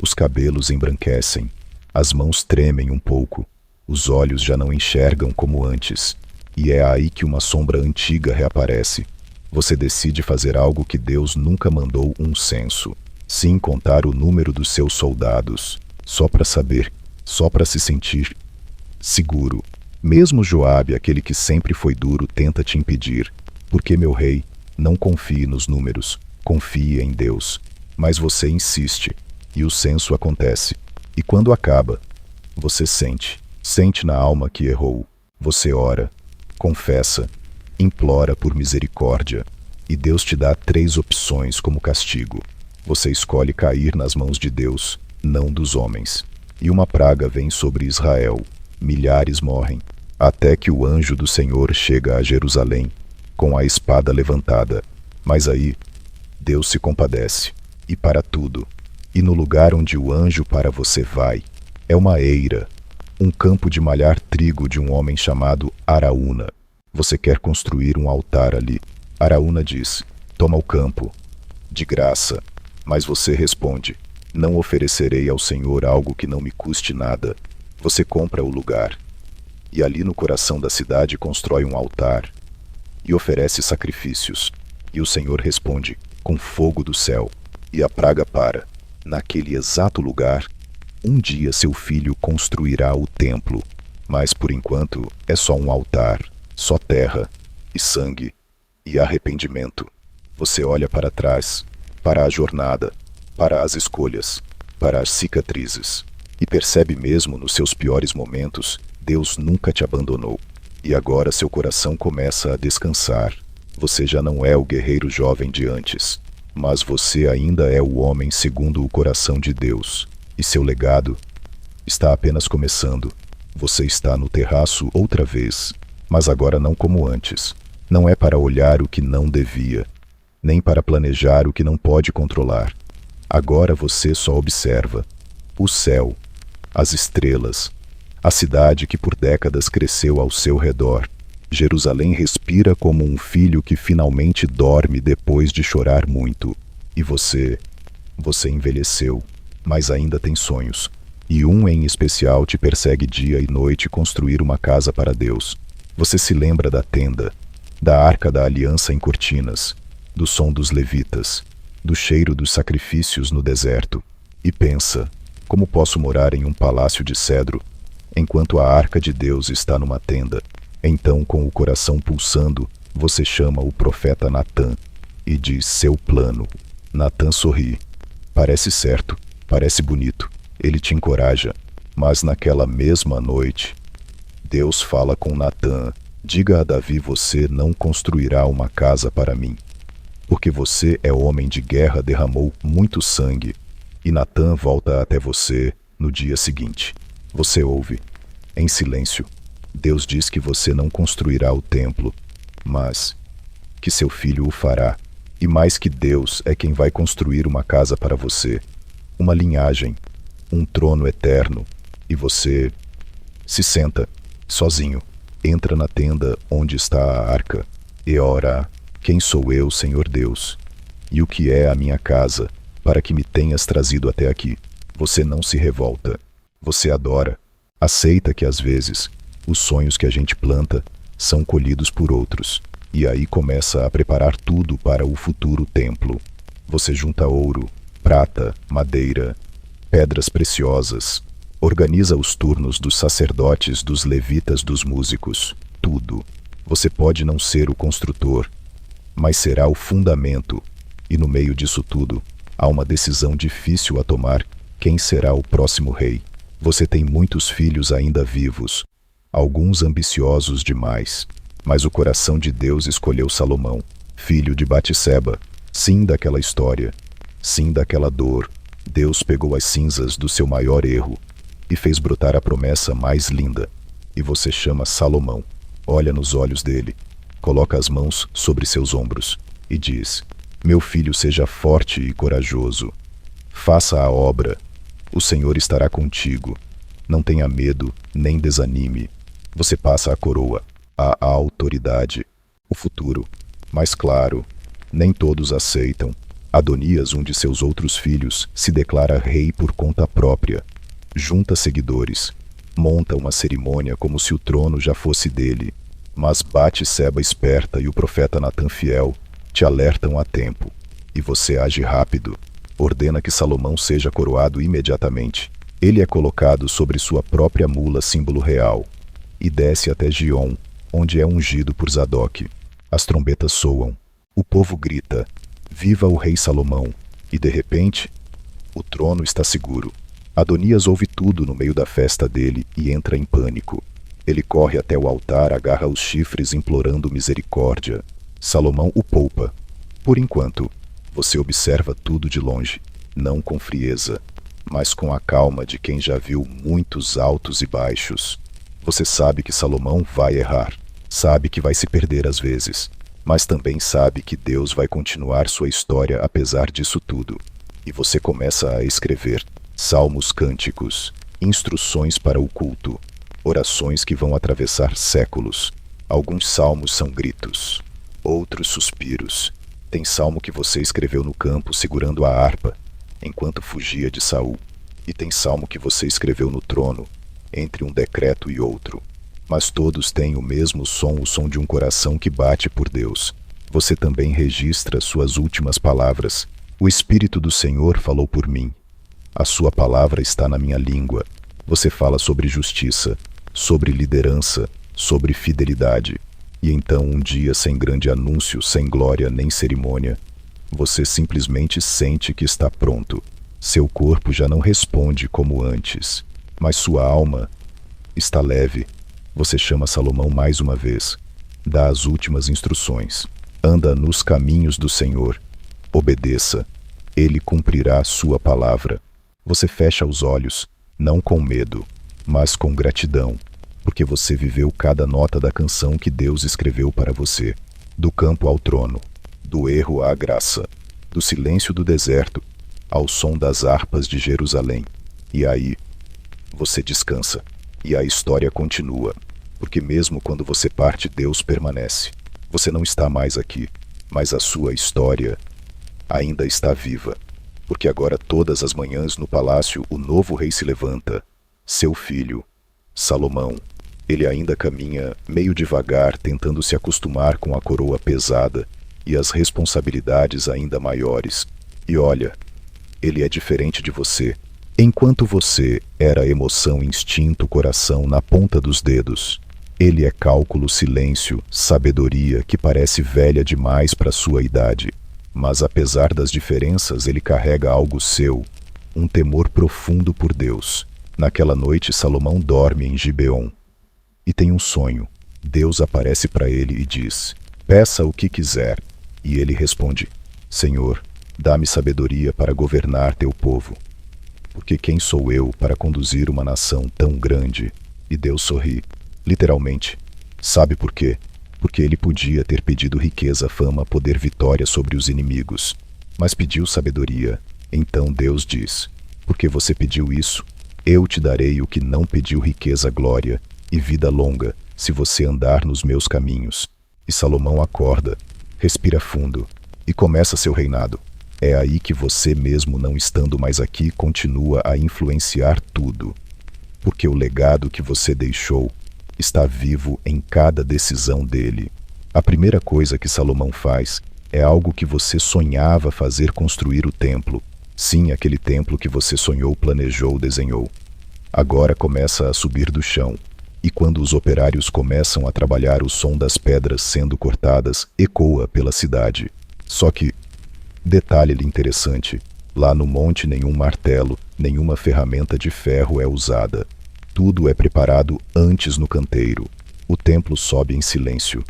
Os cabelos embranquecem. As mãos tremem um pouco. Os olhos já não enxergam como antes. E é aí que uma sombra antiga reaparece. Você decide fazer algo que Deus nunca mandou: um censo. Sim, contar o número dos seus soldados. Só para saber, só para se sentir seguro. Mesmo Joabe, aquele que sempre foi duro, tenta te impedir. Porque, meu rei, não confie nos números, confie em Deus. Mas você insiste, e o censo acontece. E quando acaba, você sente na alma que errou. Você ora, confessa, implora por misericórdia. E Deus te dá 3 opções como castigo. Você escolhe cair nas mãos de Deus, não dos homens. E uma praga vem sobre Israel. Milhares morrem, até que o anjo do Senhor chega a Jerusalém, com a espada levantada. Mas aí, Deus se compadece, e para tudo. E no lugar onde o anjo para você vai, é uma eira, um campo de malhar trigo de um homem chamado Araúna. Você quer construir um altar ali. Araúna diz: toma o campo, de graça. Mas você responde: não oferecerei ao Senhor algo que não me custe nada. Você compra o lugar, e ali no coração da cidade constrói um altar, e oferece sacrifícios. E o Senhor responde com fogo do céu, e a praga para. Naquele exato lugar, um dia seu filho construirá o templo, mas por enquanto é só um altar, só terra, e sangue, e arrependimento. Você olha para trás, para a jornada, para as escolhas, para as cicatrizes, e percebe mesmo nos seus piores momentos, Deus nunca te abandonou. E agora seu coração começa a descansar. Você já não é o guerreiro jovem de antes, mas você ainda é o homem segundo o coração de Deus. E seu legado está apenas começando. Você está no terraço outra vez, mas agora não como antes. Não é para olhar o que não devia, nem para planejar o que não pode controlar. Agora você só observa o céu, as estrelas, a cidade que por décadas cresceu ao seu redor. Jerusalém respira como um filho que finalmente dorme depois de chorar muito. E você envelheceu, mas ainda tem sonhos. E um em especial te persegue dia e noite: construir uma casa para Deus. Você se lembra da tenda, da arca da aliança em cortinas, do som dos levitas, do cheiro dos sacrifícios no deserto, e pensa: como posso morar em um palácio de cedro, enquanto a arca de Deus está numa tenda? Então, com o coração pulsando, você chama o profeta Natã e diz seu plano. Natã sorri. Parece certo, parece bonito. Ele te encoraja. Mas naquela mesma noite, Deus fala com Natã: diga a Davi, você não construirá uma casa para mim, porque você é homem de guerra, derramou muito sangue. E Natã volta até você no dia seguinte. Você ouve, em silêncio. Deus diz que você não construirá o templo, mas que seu filho o fará. E mais que Deus é quem vai construir uma casa para você, uma linhagem, um trono eterno. E você se senta, sozinho, entra na tenda onde está a arca, e ora: quem sou eu, Senhor Deus? E o que é a minha casa, para que me tenhas trazido até aqui? Você não se revolta. Você adora. Aceita que às vezes os sonhos que a gente planta são colhidos por outros. E aí começa a preparar tudo para o futuro templo. Você junta ouro, prata, madeira, pedras preciosas, Organiza os turnos dos sacerdotes, dos levitas, dos músicos. Tudo. Você pode não ser o construtor, mas será o fundamento. E no meio disso tudo, há uma decisão difícil a tomar: quem será o próximo rei? Você tem muitos filhos ainda vivos, alguns ambiciosos demais, mas o coração de Deus escolheu Salomão, filho de Batseba. Sim, daquela história, sim, daquela dor, Deus pegou as cinzas do seu maior erro e fez brotar a promessa mais linda. E você chama Salomão, olha nos olhos dele, coloca as mãos sobre seus ombros e diz: meu filho, seja forte e corajoso. Faça a obra. O Senhor estará contigo. Não tenha medo, nem desanime. Você passa a coroa, a autoridade, o futuro. Mas claro, nem todos aceitam. Adonias, um de seus outros filhos, se declara rei por conta própria. Junta seguidores. Monta uma cerimônia como se o trono já fosse dele. Mas Batseba esperta e o profeta Natã fiel te alertam a tempo. E você age rápido. Ordena que Salomão seja coroado imediatamente. Ele é colocado sobre sua própria mula, símbolo real, e desce até Gion, onde é ungido por Zadok. As trombetas soam. O povo grita: viva o rei Salomão! E de repente, o trono está seguro. Adonias ouve tudo no meio da festa dele e entra em pânico. Ele corre até o altar, agarra os chifres implorando misericórdia. Salomão o poupa. Por enquanto, você observa tudo de longe, não com frieza, mas com a calma de quem já viu muitos altos e baixos. Você sabe que Salomão vai errar, sabe que vai se perder às vezes, mas também sabe que Deus vai continuar sua história apesar disso tudo. E você começa a escrever salmos, cânticos, instruções para o culto, orações que vão atravessar séculos. Alguns salmos são gritos, outros suspiros. Tem salmo que você escreveu no campo segurando a harpa, enquanto fugia de Saul. E tem salmo que você escreveu no trono, entre um decreto e outro. Mas todos têm o mesmo som, o som de um coração que bate por Deus. Você também registra suas últimas palavras. O Espírito do Senhor falou por mim. A sua palavra está na minha língua. Você fala sobre justiça, sobre liderança, sobre fidelidade. E então, um dia sem grande anúncio, sem glória nem cerimônia, você simplesmente sente que está pronto. Seu corpo já não responde como antes, mas sua alma está leve. Você chama Salomão mais uma vez, dá as últimas instruções. Anda nos caminhos do Senhor. Obedeça. Ele cumprirá a sua palavra. Você fecha os olhos, não com medo, mas com gratidão, porque você viveu cada nota da canção que Deus escreveu para você. Do campo ao trono, do erro à graça, do silêncio do deserto ao som das harpas de Jerusalém. E aí, você descansa, e a história continua, porque mesmo quando você parte, Deus permanece. Você não está mais aqui, mas a sua história ainda está viva, porque agora todas as manhãs no palácio o novo rei se levanta, seu filho, Salomão. Ele ainda caminha meio devagar, tentando se acostumar com a coroa pesada e as responsabilidades ainda maiores. E olha, ele é diferente de você. Enquanto você era emoção, instinto, coração na ponta dos dedos, ele é cálculo, silêncio, sabedoria que parece velha demais para sua idade. Mas apesar das diferenças, ele carrega algo seu, um temor profundo por Deus. Naquela noite, Salomão dorme em Gibeon e tem um sonho. Deus aparece para ele e diz: peça o que quiser. E ele responde: Senhor, dá-me sabedoria para governar teu povo. Porque quem sou eu para conduzir uma nação tão grande? E Deus sorri, literalmente. Sabe por quê? Porque ele podia ter pedido riqueza, fama, poder, vitória sobre os inimigos. Mas pediu sabedoria. Então Deus diz: porque você pediu isso, eu te darei o que não pediu: riqueza, glória e vida longa, se você andar nos meus caminhos. E Salomão acorda, respira fundo e começa seu reinado. É aí que você, mesmo não estando mais aqui, continua a influenciar tudo. Porque o legado que você deixou está vivo em cada decisão dele. A primeira coisa que Salomão faz é algo que você sonhava fazer: construir o templo. Sim, aquele templo que você sonhou, planejou, desenhou. agora começa a subir do chão. E quando os operários começam a trabalhar, o som das pedras sendo cortadas ecoa pela cidade. Só que, detalhe interessante, lá no monte nenhum martelo, nenhuma ferramenta de ferro é usada. Tudo é preparado antes no canteiro. O templo sobe em silêncio,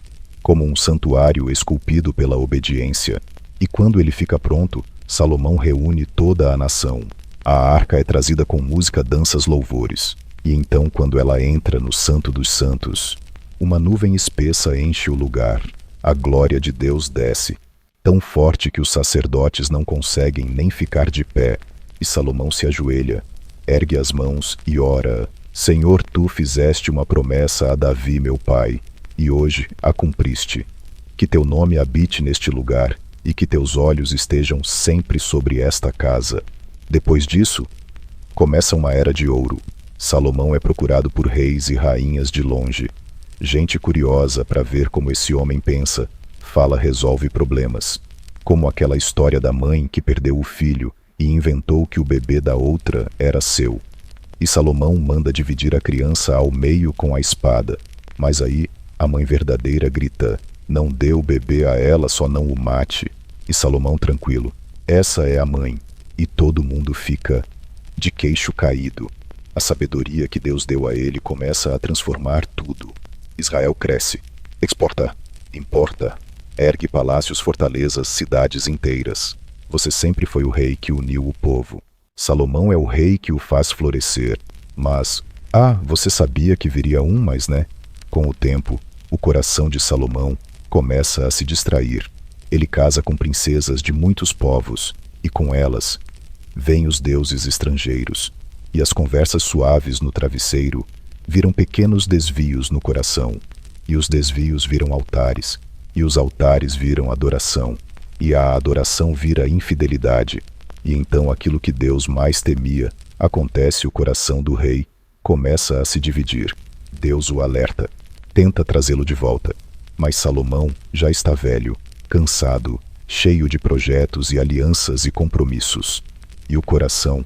como um santuário esculpido pela obediência. E quando ele fica pronto, Salomão reúne toda a nação. A arca é trazida com música, danças, louvores. E então, quando ela entra no Santo dos Santos, uma nuvem espessa enche o lugar. A glória de Deus desce, tão forte que os sacerdotes não conseguem nem ficar de pé. E Salomão se ajoelha, ergue as mãos e ora: Senhor, tu fizeste uma promessa a Davi, meu pai, e hoje a cumpriste. Que teu nome habite neste lugar e que teus olhos estejam sempre sobre esta casa. Depois disso, começa uma era de ouro. Salomão é procurado por reis e rainhas de longe. Gente curiosa para ver como esse homem pensa, fala, resolve problemas. Como aquela história da mãe que perdeu o filho e inventou que o bebê da outra era seu. E Salomão manda dividir a criança ao meio com a espada. Mas aí a mãe verdadeira grita: não dê o bebê a ela, só não o mate. E Salomão tranquilo: essa é a mãe. E todo mundo fica de queixo caído. A sabedoria que Deus deu a ele começa a transformar tudo. Israel cresce, exporta, importa, ergue palácios, fortalezas, cidades inteiras. Você sempre foi o rei que uniu o povo. Salomão é o rei que o faz florescer. Mas, você sabia que viria um mais, né? Com o tempo, o coração de Salomão começa a se distrair. Ele casa com princesas de muitos povos, e com elas vêm os deuses estrangeiros. E as conversas suaves no travesseiro viram pequenos desvios no coração, e os desvios viram altares, e os altares viram adoração, e a adoração vira infidelidade, e então aquilo que Deus mais temia acontece. O coração do rei começa a se dividir. Deus o alerta, tenta trazê-lo de volta, mas Salomão já está velho, cansado, cheio de projetos e alianças e compromissos, e o coração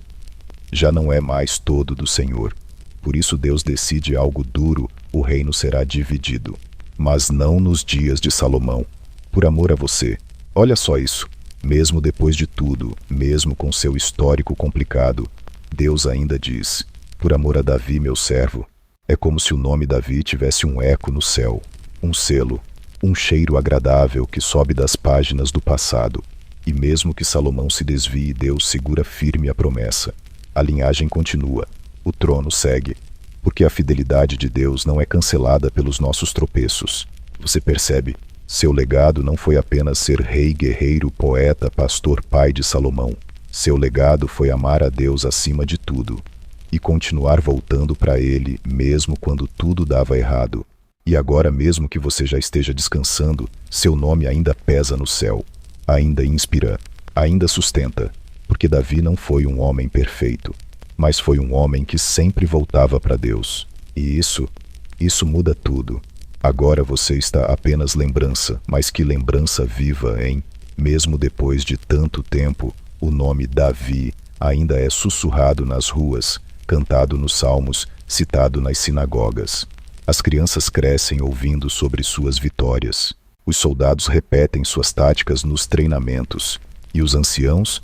já não é mais todo do Senhor. Por isso Deus decide algo duro: o reino será dividido. Mas não nos dias de Salomão. Por amor a você. Olha só isso. Mesmo depois de tudo, mesmo com seu histórico complicado, Deus ainda diz: por amor a Davi, meu servo. É como se o nome Davi tivesse um eco no céu, um selo, um cheiro agradável que sobe das páginas do passado. E mesmo que Salomão se desvie, Deus segura firme a promessa. A linhagem continua, o trono segue, porque a fidelidade de Deus não é cancelada pelos nossos tropeços. Você percebe? Seu legado não foi apenas ser rei, guerreiro, poeta, pastor, pai de Salomão. Seu legado foi amar a Deus acima de tudo e continuar voltando para Ele mesmo quando tudo dava errado. E agora, mesmo que você já esteja descansando, seu nome ainda pesa no céu, ainda inspira, ainda sustenta. Porque Davi não foi um homem perfeito, mas foi um homem que sempre voltava para Deus. E isso muda tudo. Agora você está apenas lembrança, mas que lembrança viva, hein? Mesmo depois de tanto tempo, o nome Davi ainda é sussurrado nas ruas, cantado nos salmos, citado nas sinagogas. As crianças crescem ouvindo sobre suas vitórias. Os soldados repetem suas táticas nos treinamentos. E os anciãos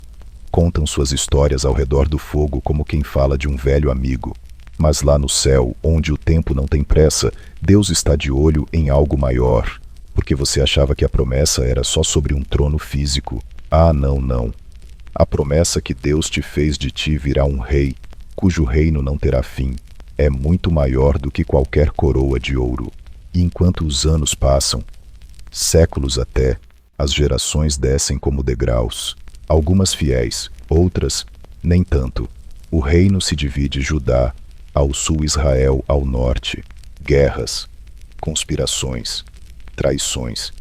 contam suas histórias ao redor do fogo como quem fala de um velho amigo. Mas lá no céu, onde o tempo não tem pressa, Deus está de olho em algo maior. Porque você achava que a promessa era só sobre um trono físico. Não. A promessa que Deus te fez de ti virá um rei, cujo reino não terá fim. É muito maior do que qualquer coroa de ouro. E enquanto os anos passam, séculos até, as gerações descem como degraus. Algumas fiéis, outras nem tanto. O reino se divide: Judá, ao sul Israel, ao norte. Guerras, conspirações, traições.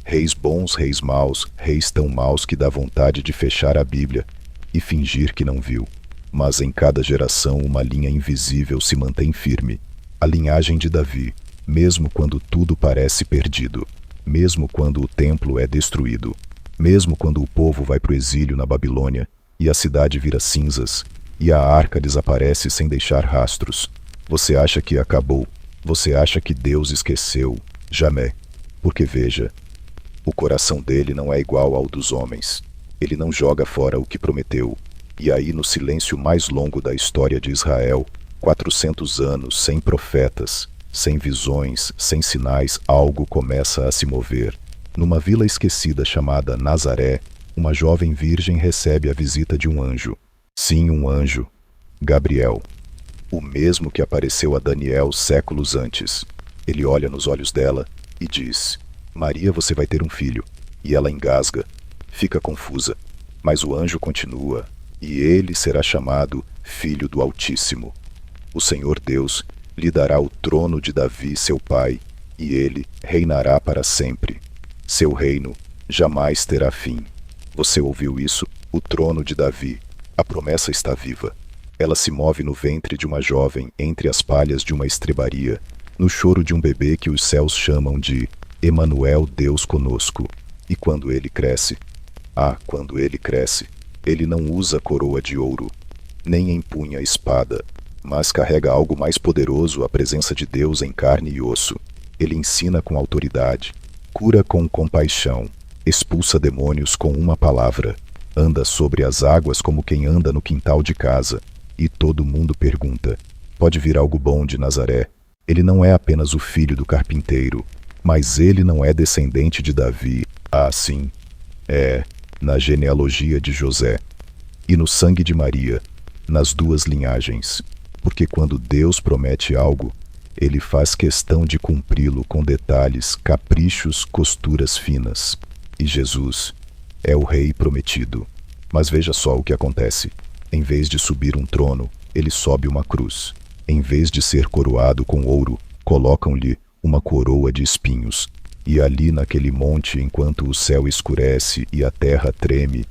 Reis bons, reis maus, reis tão maus que dá vontade de fechar a Bíblia e fingir que não viu. Mas em cada geração uma linha invisível se mantém firme. A linhagem de Davi, mesmo quando tudo parece perdido, mesmo quando o templo é destruído, mesmo quando o povo vai para o exílio na Babilônia e a cidade vira cinzas, e a arca desaparece sem deixar rastros. Você acha que acabou? Você acha que Deus esqueceu? Jamais. Porque veja, o coração dele não é igual ao dos homens. Ele não joga fora o que prometeu. E aí, no silêncio mais longo da história de Israel, 400 anos sem profetas, sem visões, sem sinais, algo começa a se mover. Numa vila esquecida chamada Nazaré, uma jovem virgem recebe a visita de um anjo. Sim, um anjo. Gabriel. O mesmo que apareceu a Daniel séculos antes. Ele olha nos olhos dela e diz: Maria, você vai ter um filho. E ela engasga, fica confusa. Mas o anjo continua: e ele será chamado Filho do Altíssimo. O Senhor Deus lhe dará o trono de Davi, seu pai, e ele reinará para sempre. Seu reino jamais terá fim. Você ouviu isso? O trono de Davi. A promessa está viva. Ela se move no ventre de uma jovem, entre as palhas de uma estrebaria, no choro de um bebê que os céus chamam de Emanuel, Deus conosco. E quando ele cresce, ele não usa coroa de ouro, nem empunha espada, mas carrega algo mais poderoso, a presença de Deus em carne e osso. Ele ensina com autoridade, cura com compaixão, expulsa demônios com uma palavra, anda sobre as águas como quem anda no quintal de casa. E todo mundo pergunta: pode vir algo bom de Nazaré? Ele não é apenas o filho do carpinteiro, mas ele não é descendente de Davi. Ah, sim, é, na genealogia de José. E no sangue de Maria, nas duas linhagens. Porque quando Deus promete algo, ele faz questão de cumpri-lo com detalhes, caprichos, costuras finas. E Jesus é o rei prometido. Mas veja só o que acontece. Em vez de subir um trono, ele sobe uma cruz. Em vez de ser coroado com ouro, colocam-lhe uma coroa de espinhos. E ali naquele monte, enquanto o céu escurece e a terra treme,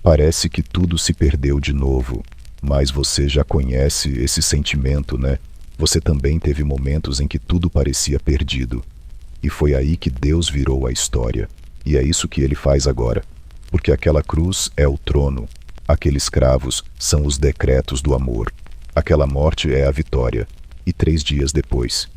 parece que tudo se perdeu de novo. Mas você já conhece esse sentimento, né? Você também teve momentos em que tudo parecia perdido. E foi aí que Deus virou a história. E é isso que ele faz agora. Porque aquela cruz é o trono. Aqueles cravos são os decretos do amor. Aquela morte é a vitória. E 3 dias depois,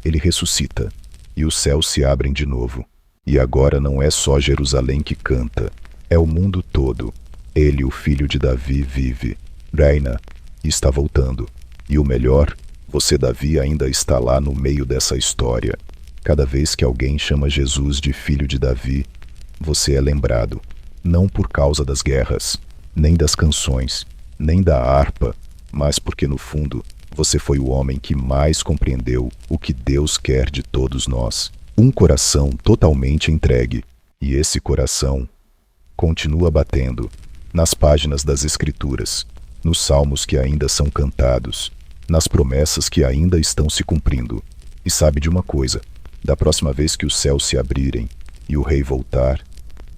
ele ressuscita. E os céus se abrem de novo. E agora não é só Jerusalém que canta. É o mundo todo. Ele, o filho de Davi, vive. Reina. E está voltando. E o melhor, você, Davi, ainda está lá no meio dessa história. Cada vez que alguém chama Jesus de filho de Davi, você é lembrado. Não por causa das guerras, nem das canções, nem da harpa, mas porque no fundo você foi o homem que mais compreendeu o que Deus quer de todos nós. Um coração totalmente entregue. E esse coração continua batendo nas páginas das Escrituras, nos salmos que ainda são cantados, nas promessas que ainda estão se cumprindo. E sabe de uma coisa? Da próxima vez que os céus se abrirem e o rei voltar,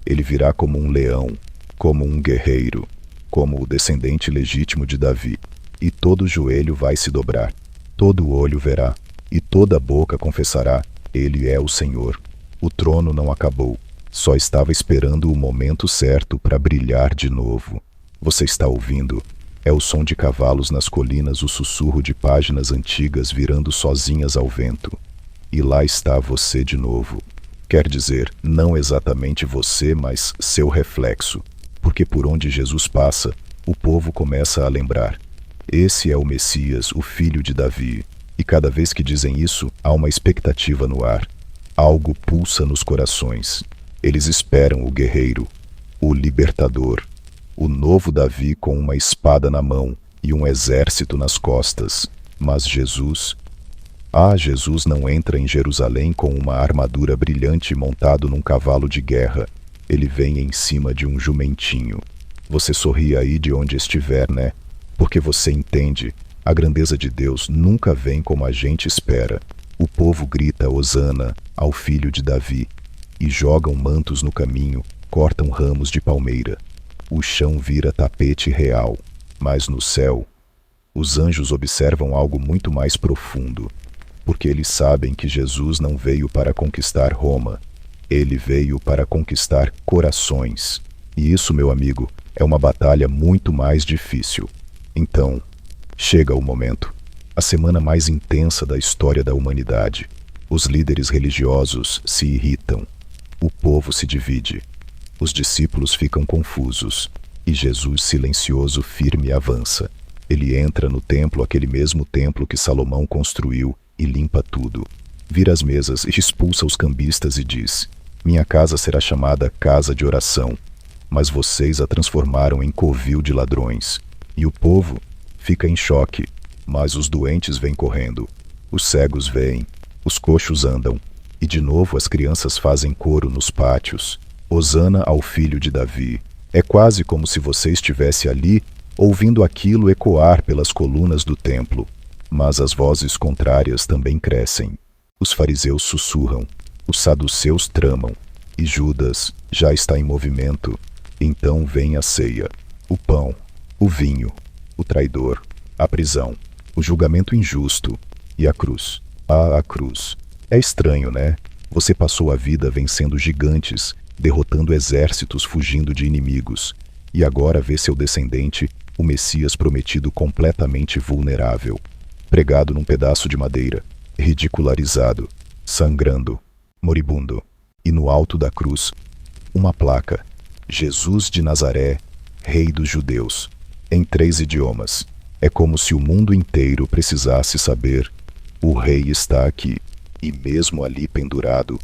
ele virá como um leão, como um guerreiro, como o descendente legítimo de Davi. E todo joelho vai se dobrar, todo olho verá, e toda boca confessará: ele é o Senhor. O trono não acabou, só estava esperando o momento certo para brilhar de novo. Você está ouvindo? É o som de cavalos nas colinas, o sussurro de páginas antigas virando sozinhas ao vento. E lá está você de novo. Quer dizer, não exatamente você, mas seu reflexo. Porque por onde Jesus passa, o povo começa a lembrar: esse é o Messias, o filho de Davi. E cada vez que dizem isso, há uma expectativa no ar. Algo pulsa nos corações. Eles esperam o guerreiro, o libertador, o novo Davi com uma espada na mão e um exército nas costas. Mas Jesus não entra em Jerusalém com uma armadura brilhante montado num cavalo de guerra. Ele vem em cima de um jumentinho. Você sorri aí de onde estiver, né? Porque você entende, a grandeza de Deus nunca vem como a gente espera. O povo grita hosana ao filho de Davi, e jogam mantos no caminho, cortam ramos de palmeira. O chão vira tapete real, mas no céu, os anjos observam algo muito mais profundo, porque eles sabem que Jesus não veio para conquistar Roma, ele veio para conquistar corações. E isso, meu amigo, é uma batalha muito mais difícil. Então, chega o momento. A semana mais intensa da história da humanidade. Os líderes religiosos se irritam. O povo se divide. Os discípulos ficam confusos. E Jesus, silencioso, firme, avança. Ele entra no templo, aquele mesmo templo que Salomão construiu, e limpa tudo. Vira as mesas e expulsa os cambistas e diz: minha casa será chamada casa de oração, mas vocês a transformaram em covil de ladrões. E o povo fica em choque, mas os doentes vêm correndo, os cegos veem, os coxos andam, e de novo as crianças fazem coro nos pátios. Hosana ao filho de Davi. É quase como se você estivesse ali, ouvindo aquilo ecoar pelas colunas do templo. Mas as vozes contrárias também crescem. Os fariseus sussurram, os saduceus tramam, e Judas já está em movimento. Então vem a ceia, o pão, o vinho, o traidor, a prisão, o julgamento injusto e a cruz. Ah, a cruz. É estranho, né? Você passou a vida vencendo gigantes, derrotando exércitos, fugindo de inimigos, e agora vê seu descendente, o Messias prometido, completamente vulnerável, pregado num pedaço de madeira, ridicularizado, sangrando, moribundo, e no alto da cruz, uma placa: Jesus de Nazaré, Rei dos Judeus, em 3 idiomas. É como se o mundo inteiro precisasse saber: o rei está aqui. E mesmo ali pendurado,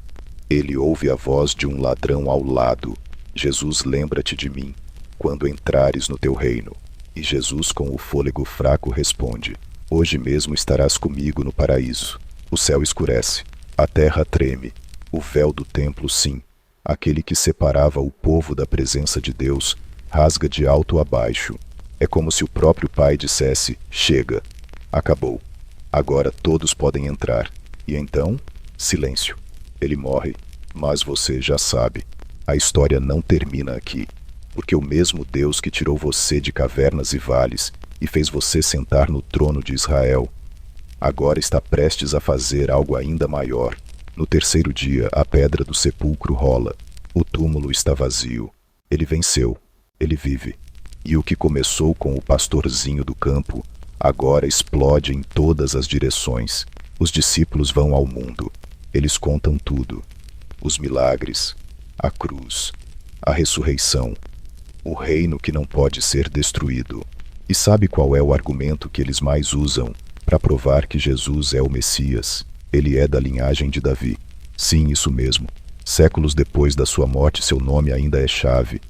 ele ouve a voz de um ladrão ao lado: Jesus, lembra-te de mim, quando entrares no teu reino. E Jesus, com o fôlego fraco, responde: hoje mesmo estarás comigo no paraíso. O céu escurece, a terra treme, o véu do templo, sim, aquele que separava o povo da presença de Deus, rasga de alto a baixo. É como se o próprio Pai dissesse: chega, acabou, agora todos podem entrar. E então, silêncio. Ele morre, mas você já sabe, a história não termina aqui, porque o mesmo Deus que tirou você de cavernas e vales e fez você sentar no trono de Israel, agora está prestes a fazer algo ainda maior. No terceiro dia, a pedra do sepulcro rola. O túmulo está vazio. Ele venceu. Ele vive. E o que começou com o pastorzinho do campo, agora explode em todas as direções. Os discípulos vão ao mundo. Eles contam tudo. Os milagres, a cruz, a ressurreição, o reino que não pode ser destruído. E sabe qual é o argumento que eles mais usam para provar que Jesus é o Messias? Ele é da linhagem de Davi. Sim, isso mesmo. Séculos depois da sua morte, seu nome ainda é chave,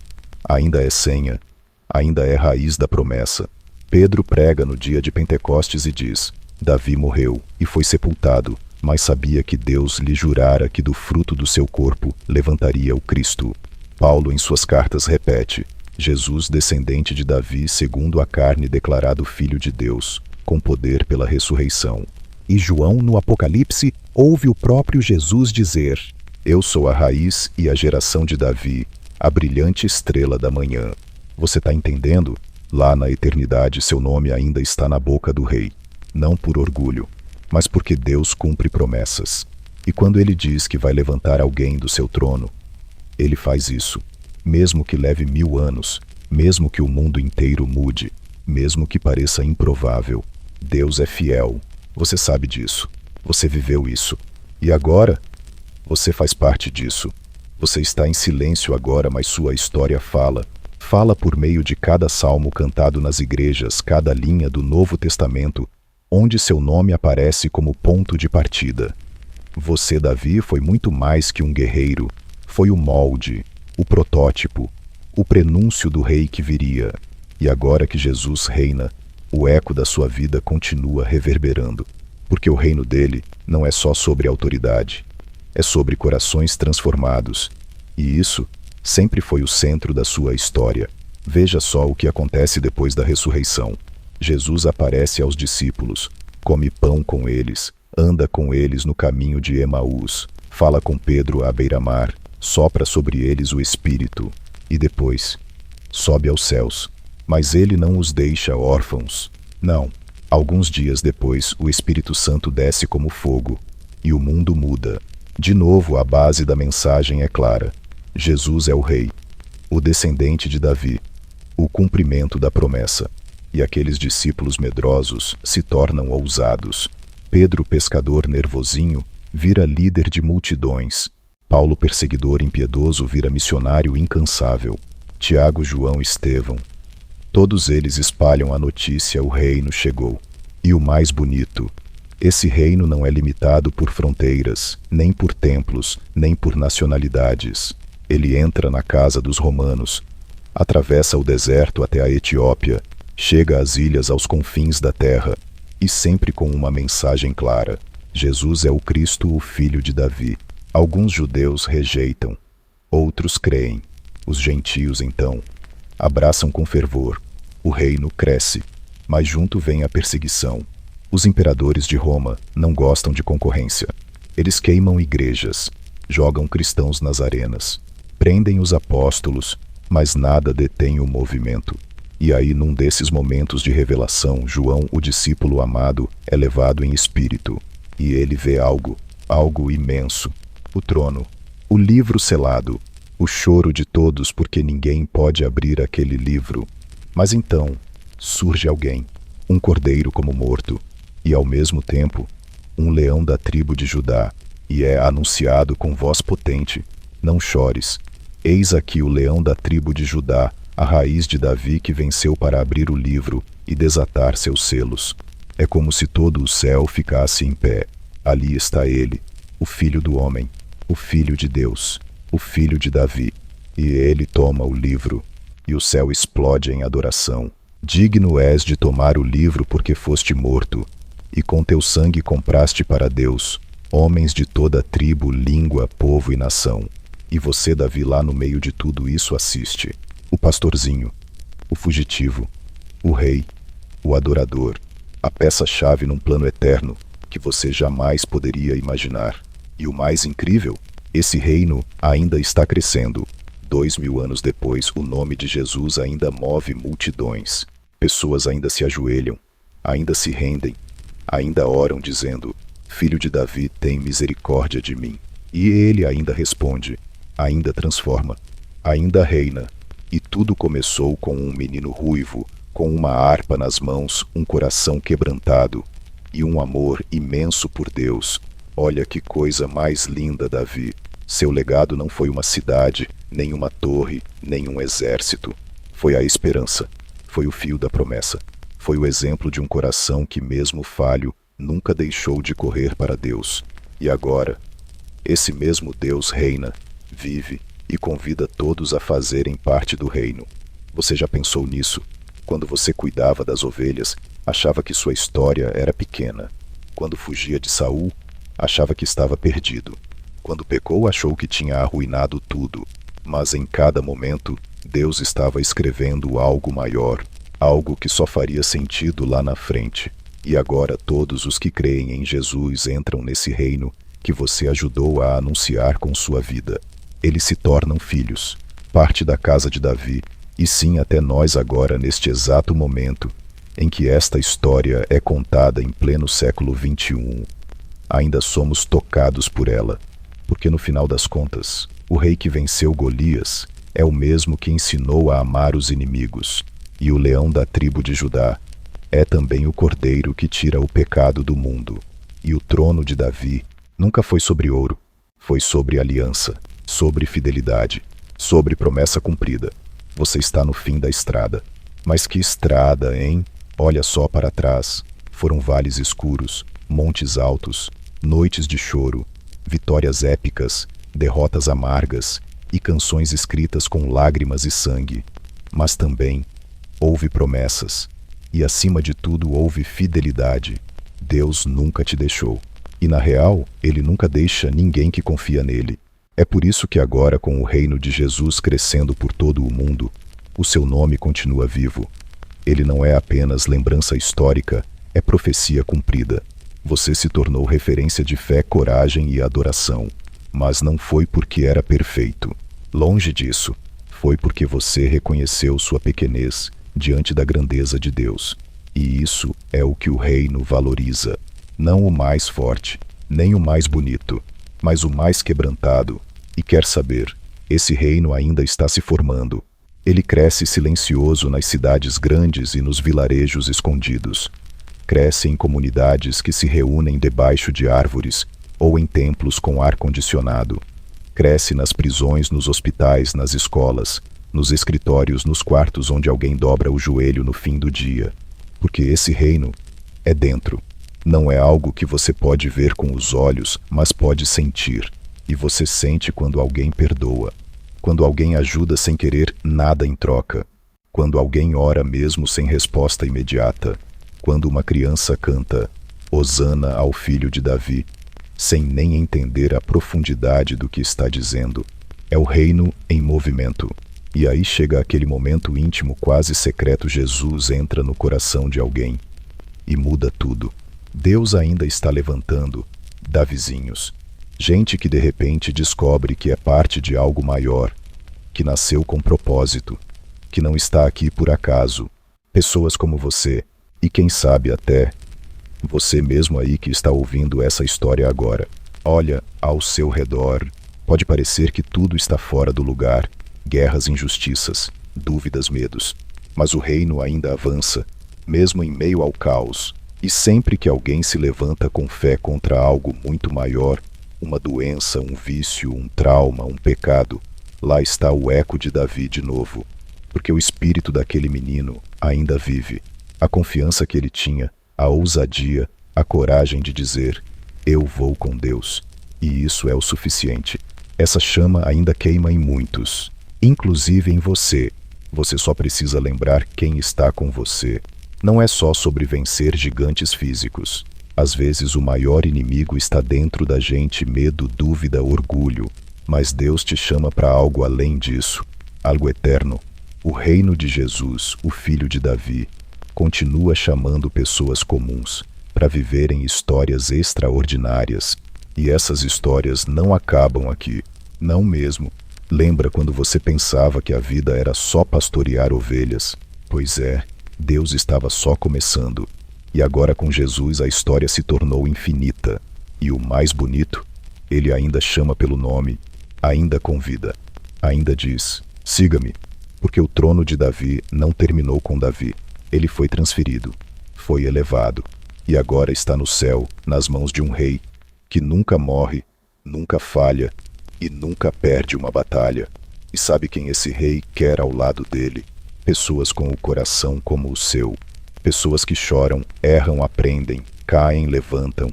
ainda é senha, ainda é raiz da promessa. Pedro prega no dia de Pentecostes e diz: Davi morreu e foi sepultado, mas sabia que Deus lhe jurara que do fruto do seu corpo levantaria o Cristo. Paulo, em suas cartas, repete: Jesus, descendente de Davi, segundo a carne, declarado Filho de Deus, com poder pela ressurreição. E João, no Apocalipse, ouve o próprio Jesus dizer: eu sou a raiz e a geração de Davi, a brilhante estrela da manhã. Você está entendendo? Lá na eternidade, seu nome ainda está na boca do rei. Não por orgulho, mas porque Deus cumpre promessas. E quando ele diz que vai levantar alguém do seu trono, ele faz isso, mesmo que leve 1000 anos, mesmo que o mundo inteiro mude, mesmo que pareça improvável. Deus é fiel. Você sabe disso. Você viveu isso. E agora, você faz parte disso. Você está em silêncio agora, mas sua história fala. Fala por meio de cada salmo cantado nas igrejas, cada linha do Novo Testamento, onde seu nome aparece como ponto de partida. Você, Davi, foi muito mais que um guerreiro. Foi o molde, o protótipo, o prenúncio do rei que viria. E agora que Jesus reina, o eco da sua vida continua reverberando, porque o reino dele não é só sobre autoridade, é sobre corações transformados. E isso sempre foi o centro da sua história. Veja só o que acontece depois da ressurreição. Jesus aparece aos discípulos, come pão com eles, anda com eles no caminho de Emaús, fala com Pedro à beira-mar, sopra sobre eles o Espírito, e depois sobe aos céus. Mas ele não os deixa órfãos. Não. Alguns dias depois, o Espírito Santo desce como fogo, e o mundo muda. De novo, a base da mensagem é clara. Jesus é o Rei, o descendente de Davi, o cumprimento da promessa. e aqueles discípulos medrosos se tornam ousados. Pedro, pescador nervosinho, vira líder de multidões. Paulo, perseguidor impiedoso, vira missionário incansável. Tiago, João, Estevão. Todos eles espalham a notícia: o reino chegou. E o mais bonito, esse reino não é limitado por fronteiras, nem por templos, nem por nacionalidades. Ele entra na casa dos romanos, atravessa o deserto até a Etiópia, chega às ilhas aos confins da terra, e sempre com uma mensagem clara: Jesus é o Cristo, o filho de Davi. Alguns judeus rejeitam, outros creem. Os gentios, então, abraçam com fervor. O reino cresce, mas junto vem a perseguição. Os imperadores de Roma não gostam de concorrência. Eles queimam igrejas, jogam cristãos nas arenas, prendem os apóstolos, mas nada detém o movimento. E aí, num desses momentos de revelação, João, o discípulo amado, é levado em espírito. E ele vê algo imenso. O trono, o livro selado, o choro de todos porque ninguém pode abrir aquele livro. Mas então, surge alguém, um cordeiro como morto, e ao mesmo tempo, um leão da tribo de Judá, e é anunciado com voz potente: não chores, eis aqui o leão da tribo de Judá, a raiz de Davi, que venceu para abrir o livro e desatar seus selos. É como se todo o céu ficasse em pé. Ali está ele, o Filho do Homem, o Filho de Deus, o Filho de Davi. E ele toma o livro, e o céu explode em adoração. Digno és de tomar o livro, porque foste morto, e com teu sangue compraste para Deus homens de toda tribo, língua, povo e nação. E você, Davi, lá no meio de tudo isso assiste. O pastorzinho, o fugitivo, o rei, o adorador, a peça-chave num plano eterno que você jamais poderia imaginar. E o mais incrível, esse reino ainda está crescendo. 2000 anos depois, o nome de Jesus ainda move multidões. Pessoas ainda se ajoelham, ainda se rendem, ainda oram dizendo: Filho de Davi, tem misericórdia de mim. E ele ainda responde, ainda transforma, ainda reina. E tudo começou com um menino ruivo, com uma harpa nas mãos, um coração quebrantado e um amor imenso por Deus. Olha que coisa mais linda, Davi. Seu legado não foi uma cidade, nem uma torre, nem um exército. Foi a esperança, foi o fio da promessa, foi o exemplo de um coração que, mesmo falho, nunca deixou de correr para Deus. E agora, esse mesmo Deus reina, vive e convida todos a fazerem parte do reino. Você já pensou nisso? Quando você cuidava das ovelhas, achava que sua história era pequena. Quando fugia de Saul, achava que estava perdido. Quando pecou, achou que tinha arruinado tudo. Mas em cada momento, Deus estava escrevendo algo maior, algo que só faria sentido lá na frente. E agora todos os que creem em Jesus entram nesse reino que você ajudou a anunciar com sua vida. Eles se tornam filhos, parte da casa de Davi, e sim até nós agora, neste exato momento em que esta história é contada em pleno século XXI. Ainda somos tocados por ela, porque no final das contas, o rei que venceu Golias é o mesmo que ensinou a amar os inimigos, e o leão da tribo de Judá é também o cordeiro que tira o pecado do mundo. E o trono de Davi nunca foi sobre ouro, foi sobre aliança, sobre fidelidade, sobre promessa cumprida. Você está no fim da estrada. Mas que estrada, hein? Olha só para trás. Foram vales escuros, montes altos, noites de choro, vitórias épicas, derrotas amargas e canções escritas com lágrimas e sangue. Mas também houve promessas. E acima de tudo houve fidelidade. Deus nunca te deixou. E na real, Ele nunca deixa ninguém que confia nele. É por isso que agora, com o reino de Jesus crescendo por todo o mundo, o seu nome continua vivo. Ele não é apenas lembrança histórica, é profecia cumprida. Você se tornou referência de fé, coragem e adoração. Mas não foi porque era perfeito. Longe disso. Foi porque você reconheceu sua pequenez diante da grandeza de Deus. E isso é o que o reino valoriza. Não o mais forte, nem o mais bonito, mas o mais quebrantado. E quer saber, esse reino ainda está se formando. Ele cresce silencioso nas cidades grandes e nos vilarejos escondidos. Cresce em comunidades que se reúnem debaixo de árvores ou em templos com ar-condicionado. Cresce nas prisões, nos hospitais, nas escolas, nos escritórios, nos quartos onde alguém dobra o joelho no fim do dia. Porque esse reino é dentro. Não é algo que você pode ver com os olhos, mas pode sentir. E você sente quando alguém perdoa. Quando alguém ajuda sem querer nada em troca. Quando alguém ora mesmo sem resposta imediata. Quando uma criança canta Hosana ao filho de Davi, sem nem entender a profundidade do que está dizendo. É o reino em movimento. E aí chega aquele momento íntimo, quase secreto. Jesus entra no coração de alguém e muda tudo. Deus ainda está levantando Davizinhos. Gente que de repente descobre que é parte de algo maior, que nasceu com propósito, que não está aqui por acaso. Pessoas como você, e quem sabe até você mesmo aí que está ouvindo essa história agora. Olha ao seu redor. Pode parecer que tudo está fora do lugar. Guerras, injustiças, dúvidas, medos. Mas o reino ainda avança, mesmo em meio ao caos. E sempre que alguém se levanta com fé contra algo muito maior, uma doença, um vício, um trauma, um pecado, lá está o eco de Davi de novo. Porque o espírito daquele menino ainda vive. A confiança que ele tinha, a ousadia, a coragem de dizer, eu vou com Deus. E isso é o suficiente. Essa chama ainda queima em muitos, inclusive em você. Você só precisa lembrar quem está com você. Não é só sobre vencer gigantes físicos. Às vezes o maior inimigo está dentro da gente, medo, dúvida, orgulho. Mas Deus te chama para algo além disso, algo eterno. O reino de Jesus, o filho de Davi, continua chamando pessoas comuns para viverem histórias extraordinárias. E essas histórias não acabam aqui, não mesmo. Lembra quando você pensava que a vida era só pastorear ovelhas? Pois é, Deus estava só começando. E agora com Jesus a história se tornou infinita. E o mais bonito, ele ainda chama pelo nome, ainda convida, ainda diz, siga-me. Porque o trono de Davi não terminou com Davi. Ele foi transferido, foi elevado, e agora está no céu, nas mãos de um rei, que nunca morre, nunca falha e nunca perde uma batalha. E sabe quem esse rei quer ao lado dele? Pessoas com o coração como o seu. Pessoas que choram, erram, aprendem, caem, levantam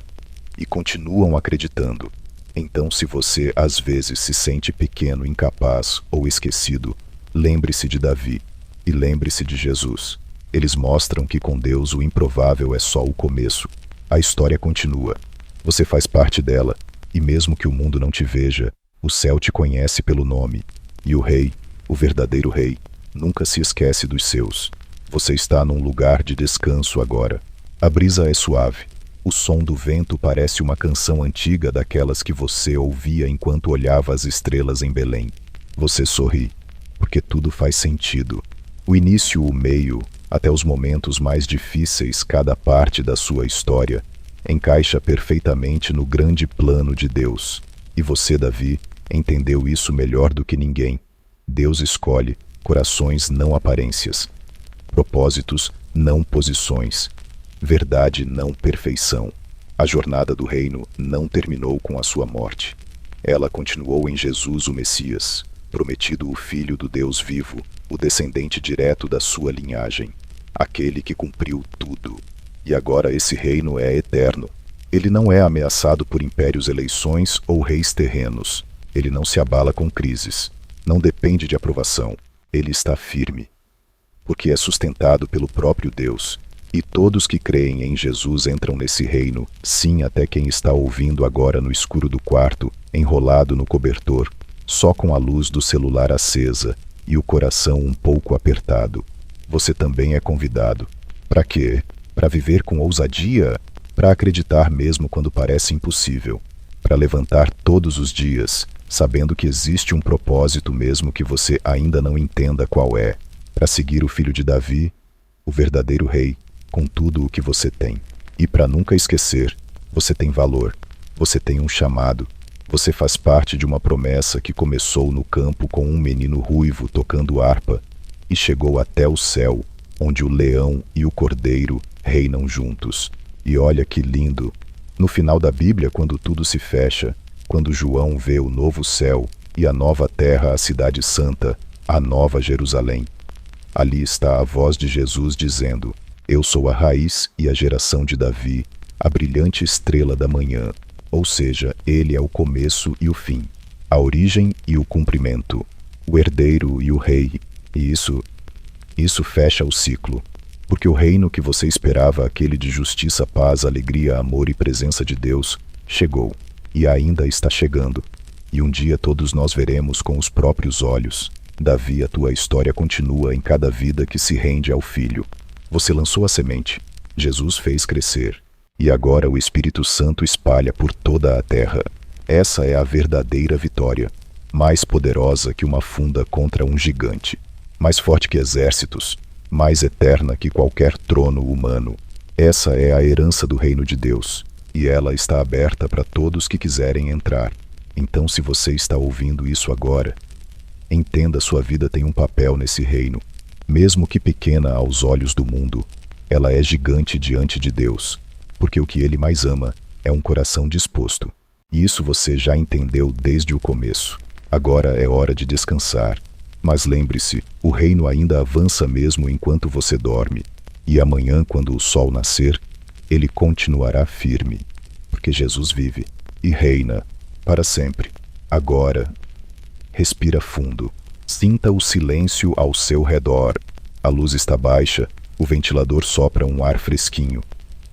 e continuam acreditando. Então, se você às vezes se sente pequeno, incapaz ou esquecido, lembre-se de Davi e lembre-se de Jesus. Eles mostram que com Deus o improvável é só o começo. A história continua. Você faz parte dela, e mesmo que o mundo não te veja, o céu te conhece pelo nome. E o rei, o verdadeiro rei, nunca se esquece dos seus. Você está num lugar de descanso agora. A brisa é suave. O som do vento parece uma canção antiga daquelas que você ouvia enquanto olhava as estrelas em Belém. Você sorri, porque tudo faz sentido. O início, o meio, até os momentos mais difíceis, cada parte da sua história encaixa perfeitamente no grande plano de Deus. E você, Davi, entendeu isso melhor do que ninguém. Deus escolhe corações, não aparências. Propósitos, não posições. Verdade, não perfeição. A jornada do reino não terminou com a sua morte. Ela continuou em Jesus, o Messias, prometido, o Filho do Deus vivo, o descendente direto da sua linhagem, aquele que cumpriu tudo. E agora esse reino é eterno. Ele não é ameaçado por impérios, eleições ou reis terrenos. Ele não se abala com crises. Não depende de aprovação. Ele está firme, porque é sustentado pelo próprio Deus. E todos que creem em Jesus entram nesse reino, sim, até quem está ouvindo agora no escuro do quarto, enrolado no cobertor, só com a luz do celular acesa e o coração um pouco apertado. Você também é convidado. Para quê? Para viver com ousadia? Para acreditar mesmo quando parece impossível? Para levantar todos os dias, sabendo que existe um propósito mesmo que você ainda não entenda qual é? Para seguir o filho de Davi, o verdadeiro rei, com tudo o que você tem. E para nunca esquecer, você tem valor, você tem um chamado, você faz parte de uma promessa que começou no campo com um menino ruivo tocando harpa e chegou até o céu, onde o leão e o cordeiro reinam juntos. E olha que lindo! No final da Bíblia, quando tudo se fecha, quando João vê o novo céu e a nova terra, a cidade santa, a nova Jerusalém, ali está a voz de Jesus dizendo: Eu sou a raiz e a geração de Davi, a brilhante estrela da manhã. Ou seja, ele é o começo e o fim, a origem e o cumprimento, o herdeiro e o rei. E isso fecha o ciclo. Porque o reino que você esperava, aquele de justiça, paz, alegria, amor e presença de Deus, chegou. E ainda está chegando. E um dia todos nós veremos com os próprios olhos. Davi, a tua história continua em cada vida que se rende ao Filho. Você lançou a semente. Jesus fez crescer. E agora o Espírito Santo espalha por toda a terra. Essa é a verdadeira vitória. Mais poderosa que uma funda contra um gigante. Mais forte que exércitos. Mais eterna que qualquer trono humano. Essa é a herança do reino de Deus. E ela está aberta para todos que quiserem entrar. Então, se você está ouvindo isso agora, entenda, sua vida tem um papel nesse reino. Mesmo que pequena aos olhos do mundo, ela é gigante diante de Deus. Porque o que Ele mais ama é um coração disposto. E isso você já entendeu desde o começo. Agora é hora de descansar. Mas lembre-se, o reino ainda avança mesmo enquanto você dorme. E amanhã, quando o sol nascer, ele continuará firme. Porque Jesus vive e reina para sempre. Agora, respira fundo. Sinta o silêncio ao seu redor. A luz está baixa, o ventilador sopra um ar fresquinho.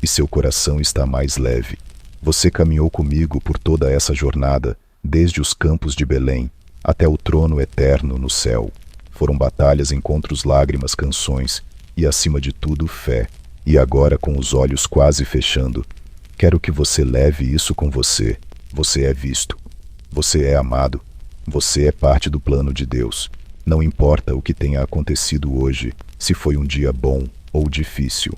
E seu coração está mais leve. Você caminhou comigo por toda essa jornada, desde os campos de Belém até o trono eterno no céu. Foram batalhas, encontros, lágrimas, canções e, acima de tudo, fé. E agora, com os olhos quase fechando, quero que você leve isso com você. Você é visto. Você é amado. Você é parte do plano de Deus. Não importa o que tenha acontecido hoje, se foi um dia bom ou difícil,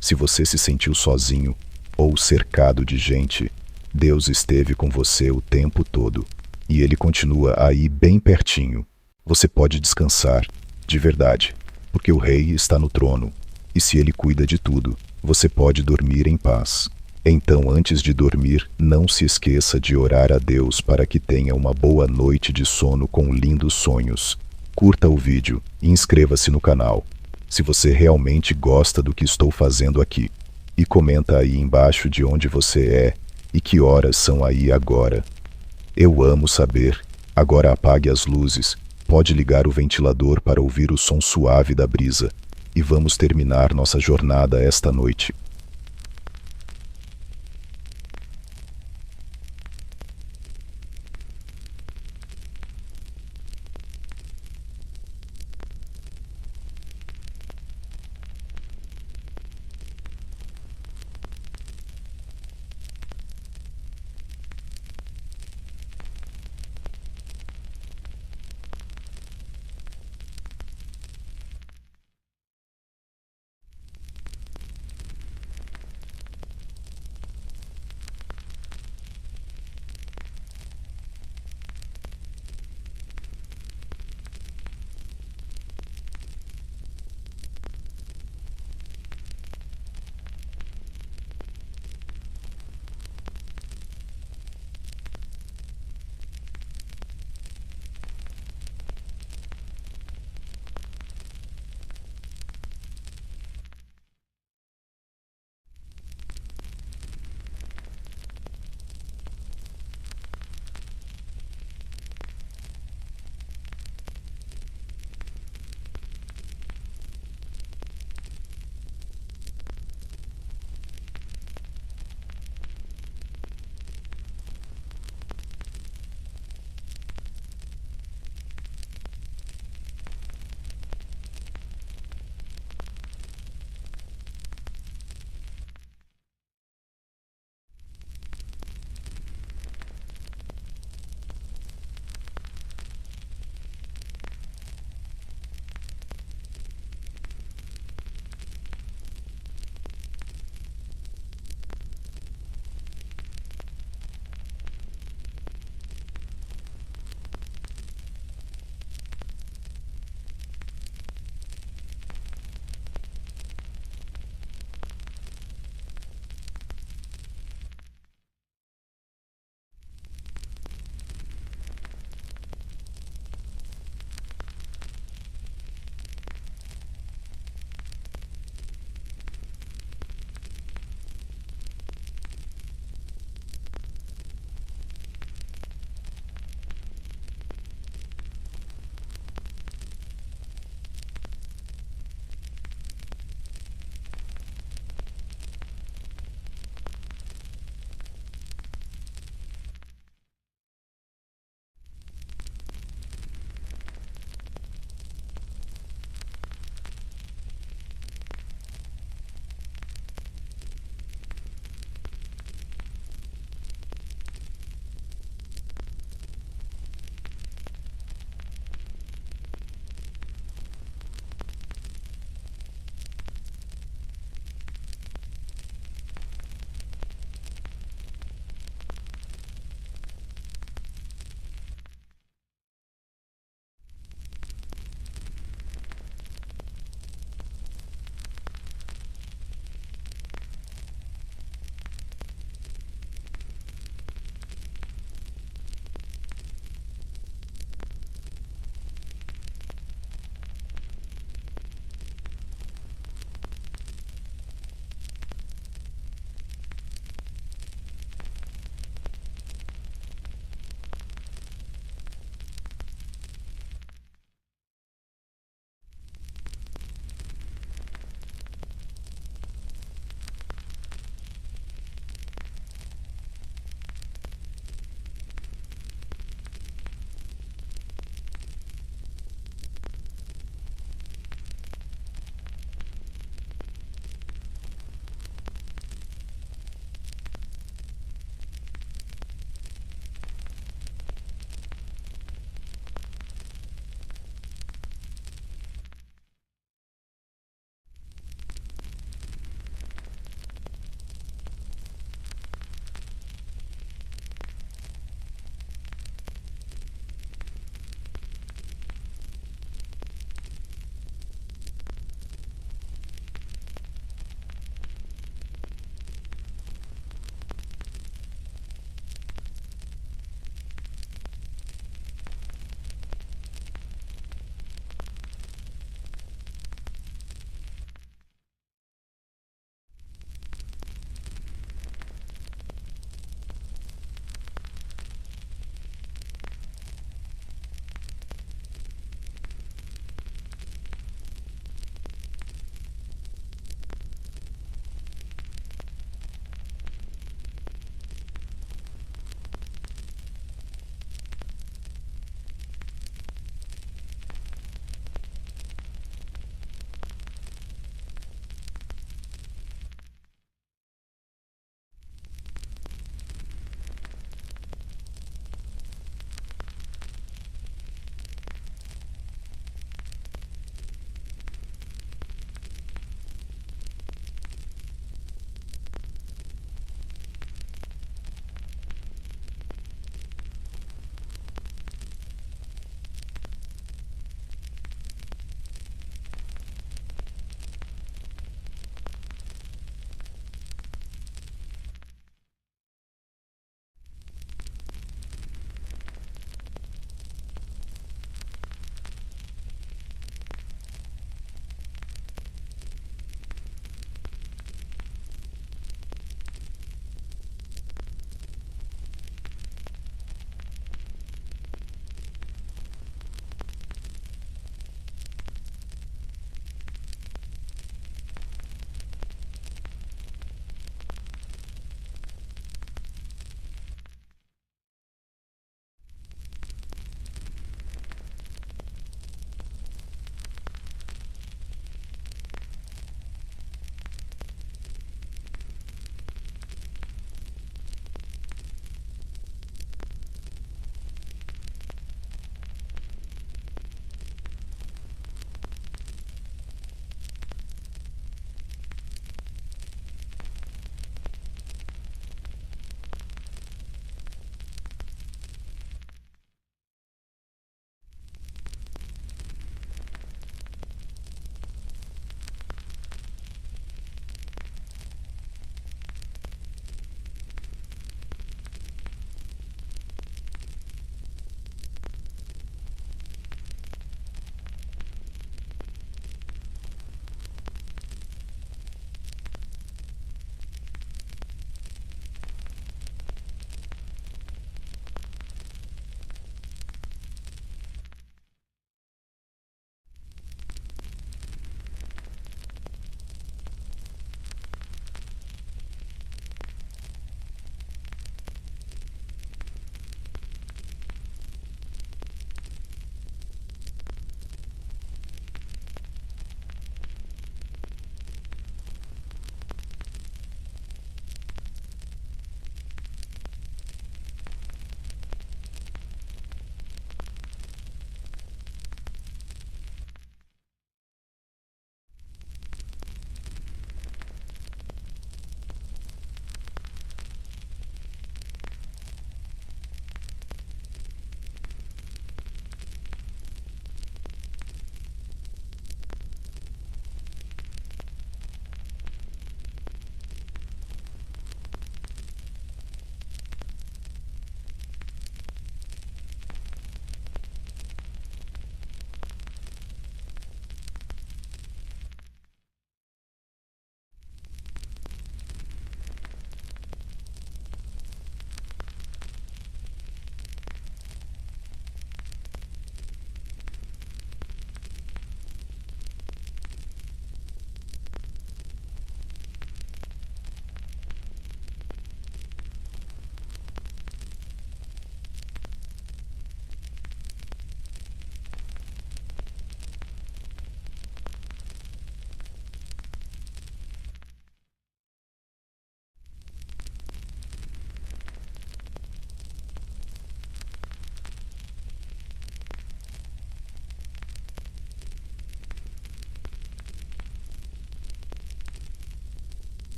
se você se sentiu sozinho ou cercado de gente, Deus esteve com você o tempo todo. E Ele continua aí bem pertinho. Você pode descansar, de verdade, porque o Rei está no trono. E se Ele cuida de tudo, você pode dormir em paz. Então, antes de dormir, não se esqueça de orar a Deus para que tenha uma boa noite de sono com lindos sonhos. Curta o vídeo e inscreva-se no canal, se você realmente gosta do que estou fazendo aqui. E comenta aí embaixo de onde você é e que horas são aí agora. Eu amo saber. Agora apague as luzes, pode ligar o ventilador para ouvir o som suave da brisa. E vamos terminar nossa jornada esta noite.